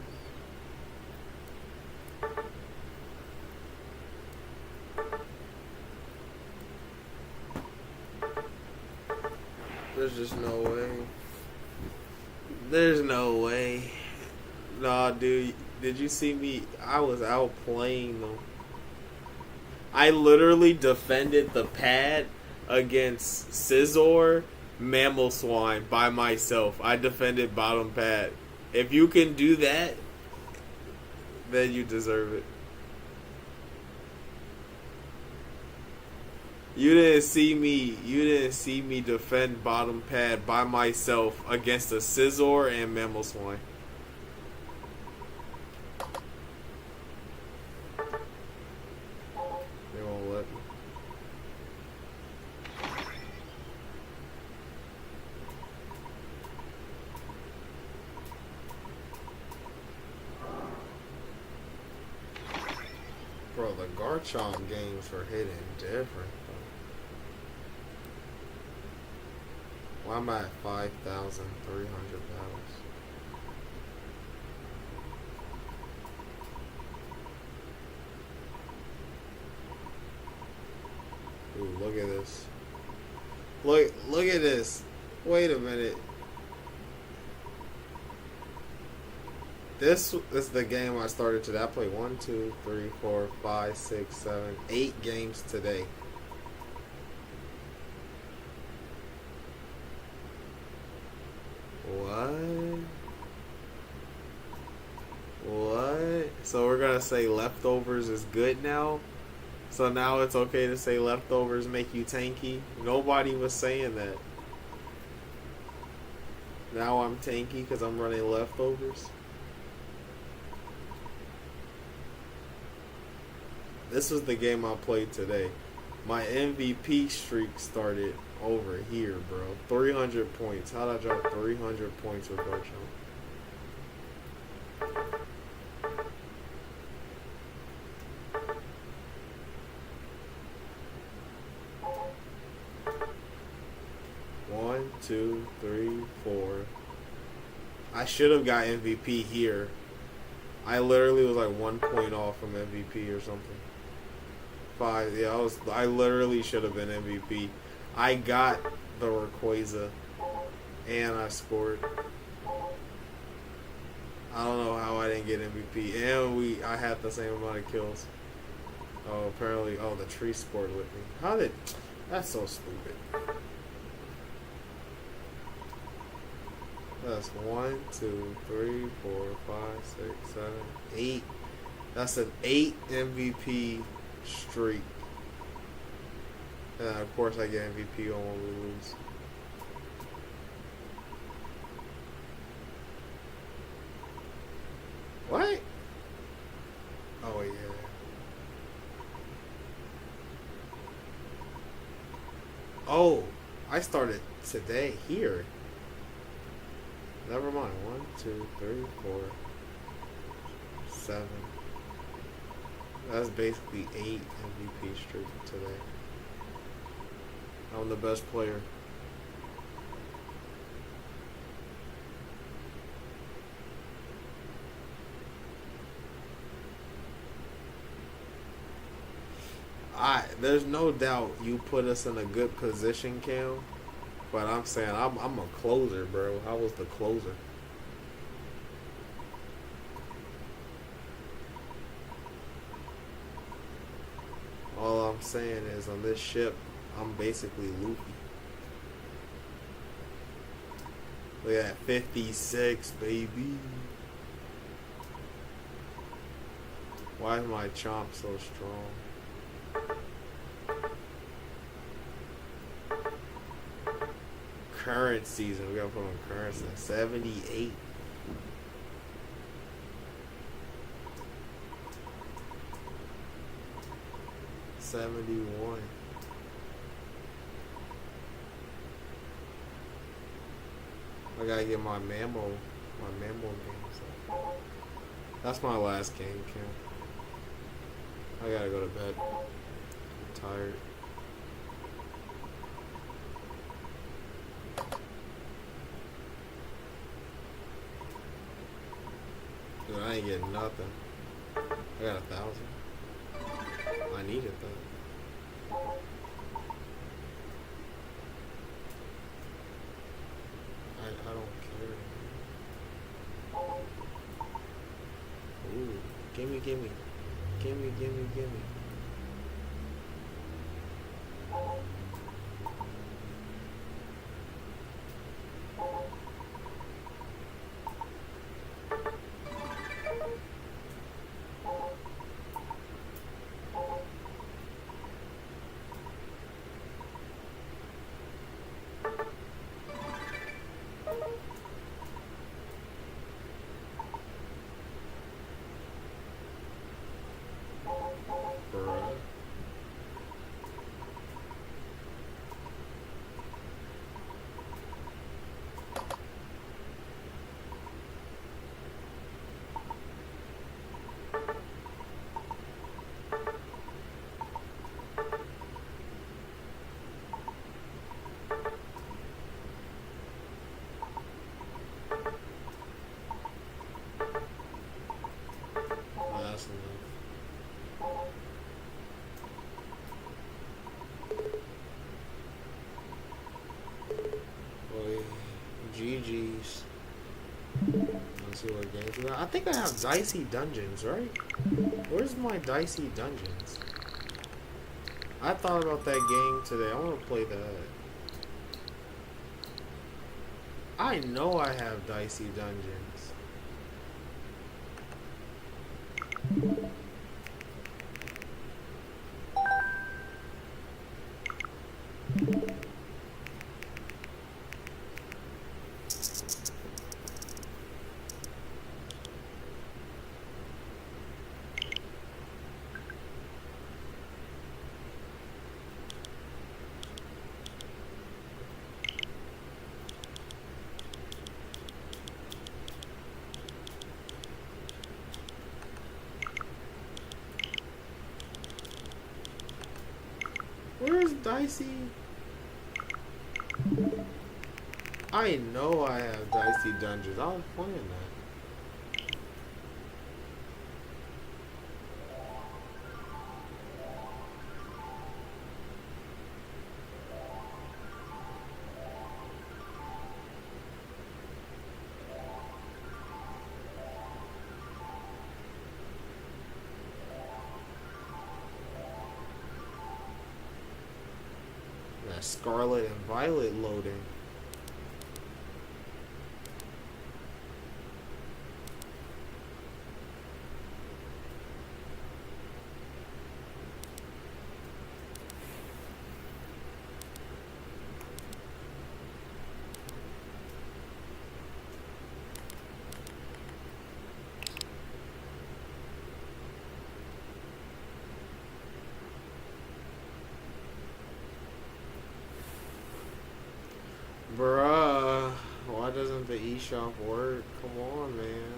There's just no way. There's no way. Nah, dude. Did you see me? I was out playing them. I literally defended the pad against Scizor, Mammal Swine by myself. I defended bottom pad. If you can do that, then you deserve it. You didn't see me defend bottom pad by myself against a Scizor and Mammal Swine. They won't let me. Bro, the Garchomp games are hitting different, though. Well, I'm at 5,300 battles. Ooh, look at this. Look at this. Wait a minute. This is the game I started today. I played 1, 2, 3, 4, 5, 6, 7, 8 games today. What? What? So we're gonna say leftovers is good now? So now it's okay to say leftovers make you tanky? Nobody was saying that. Now I'm tanky because I'm running leftovers? This was the game I played today. My MVP streak started over here, bro. 300 points. How'd I drop 300 points with Garchomp? One, two, three, four. I should have got MVP here. I literally was like 1 point off from MVP or something. 5, yeah, I literally should have been MVP. I got the Rayquaza and I scored. I don't know how I didn't get MVP. And I had the same amount of kills. Oh, apparently, the tree scored with me. That's so stupid. That's 1, 2, 3, 4, 5, 6, 7, 8. That's an 8 MVP streak. And of course I get MVP on when we lose. What? Oh yeah. Oh, I started today here. Never mind. 1, 2, 3, 4, 7. That's basically 8 MVP streak today. I'm the best player. There's no doubt you put us in a good position, Cam. But I'm saying I'm a closer, bro. I was the closer. All I'm saying is on this ship, I'm basically Luffy. Look at that, 56, baby. Why is my chomp so strong? Current season, we gotta put on current season. 78. $71. I gotta get my mammo games up. That's my last game, Kim. I gotta go to bed. I'm tired. Dude, I ain't getting nothing. I got 1,000. I needed that. I don't care. Ooh, gimme. That's enough. Boy, GG's. Let's see what games we got. I think I have Dicey Dungeons, right? Where's my Dicey Dungeons? I thought about that game today. I want to play that. I know I have Dicey Dungeons. Where's Dicey? I know I have Dicey Dungeons. I was playing that. That Scarlet and Violet loading. Bruh, why doesn't the eShop work? Come on, man.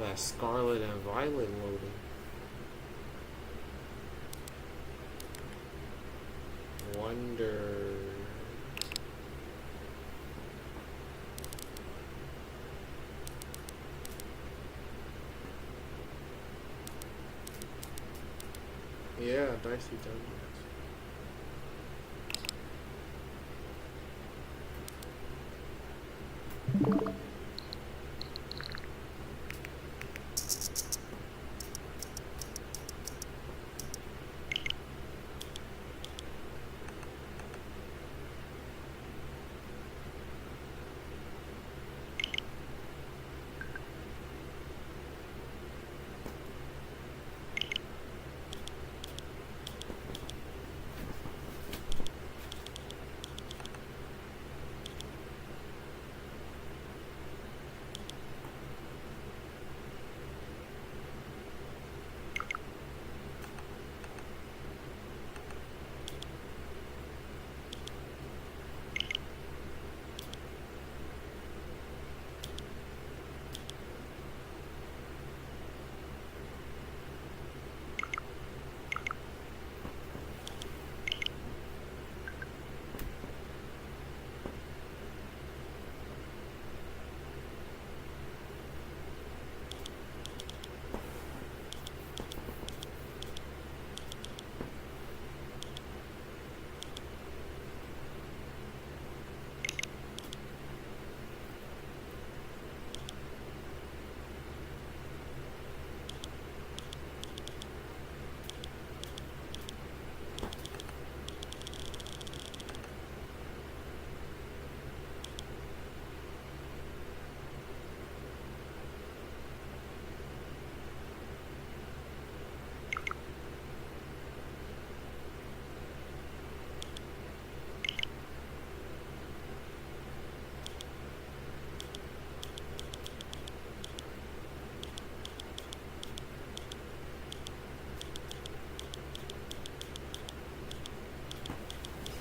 That Scarlet and Violet loading. Wonder. Yeah, Dicey done that.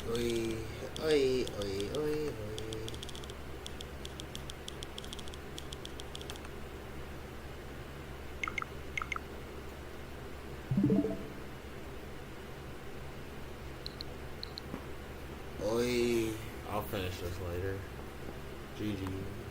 Oi, oi, oi, oi, oi. Oi, I'll finish this later. GG.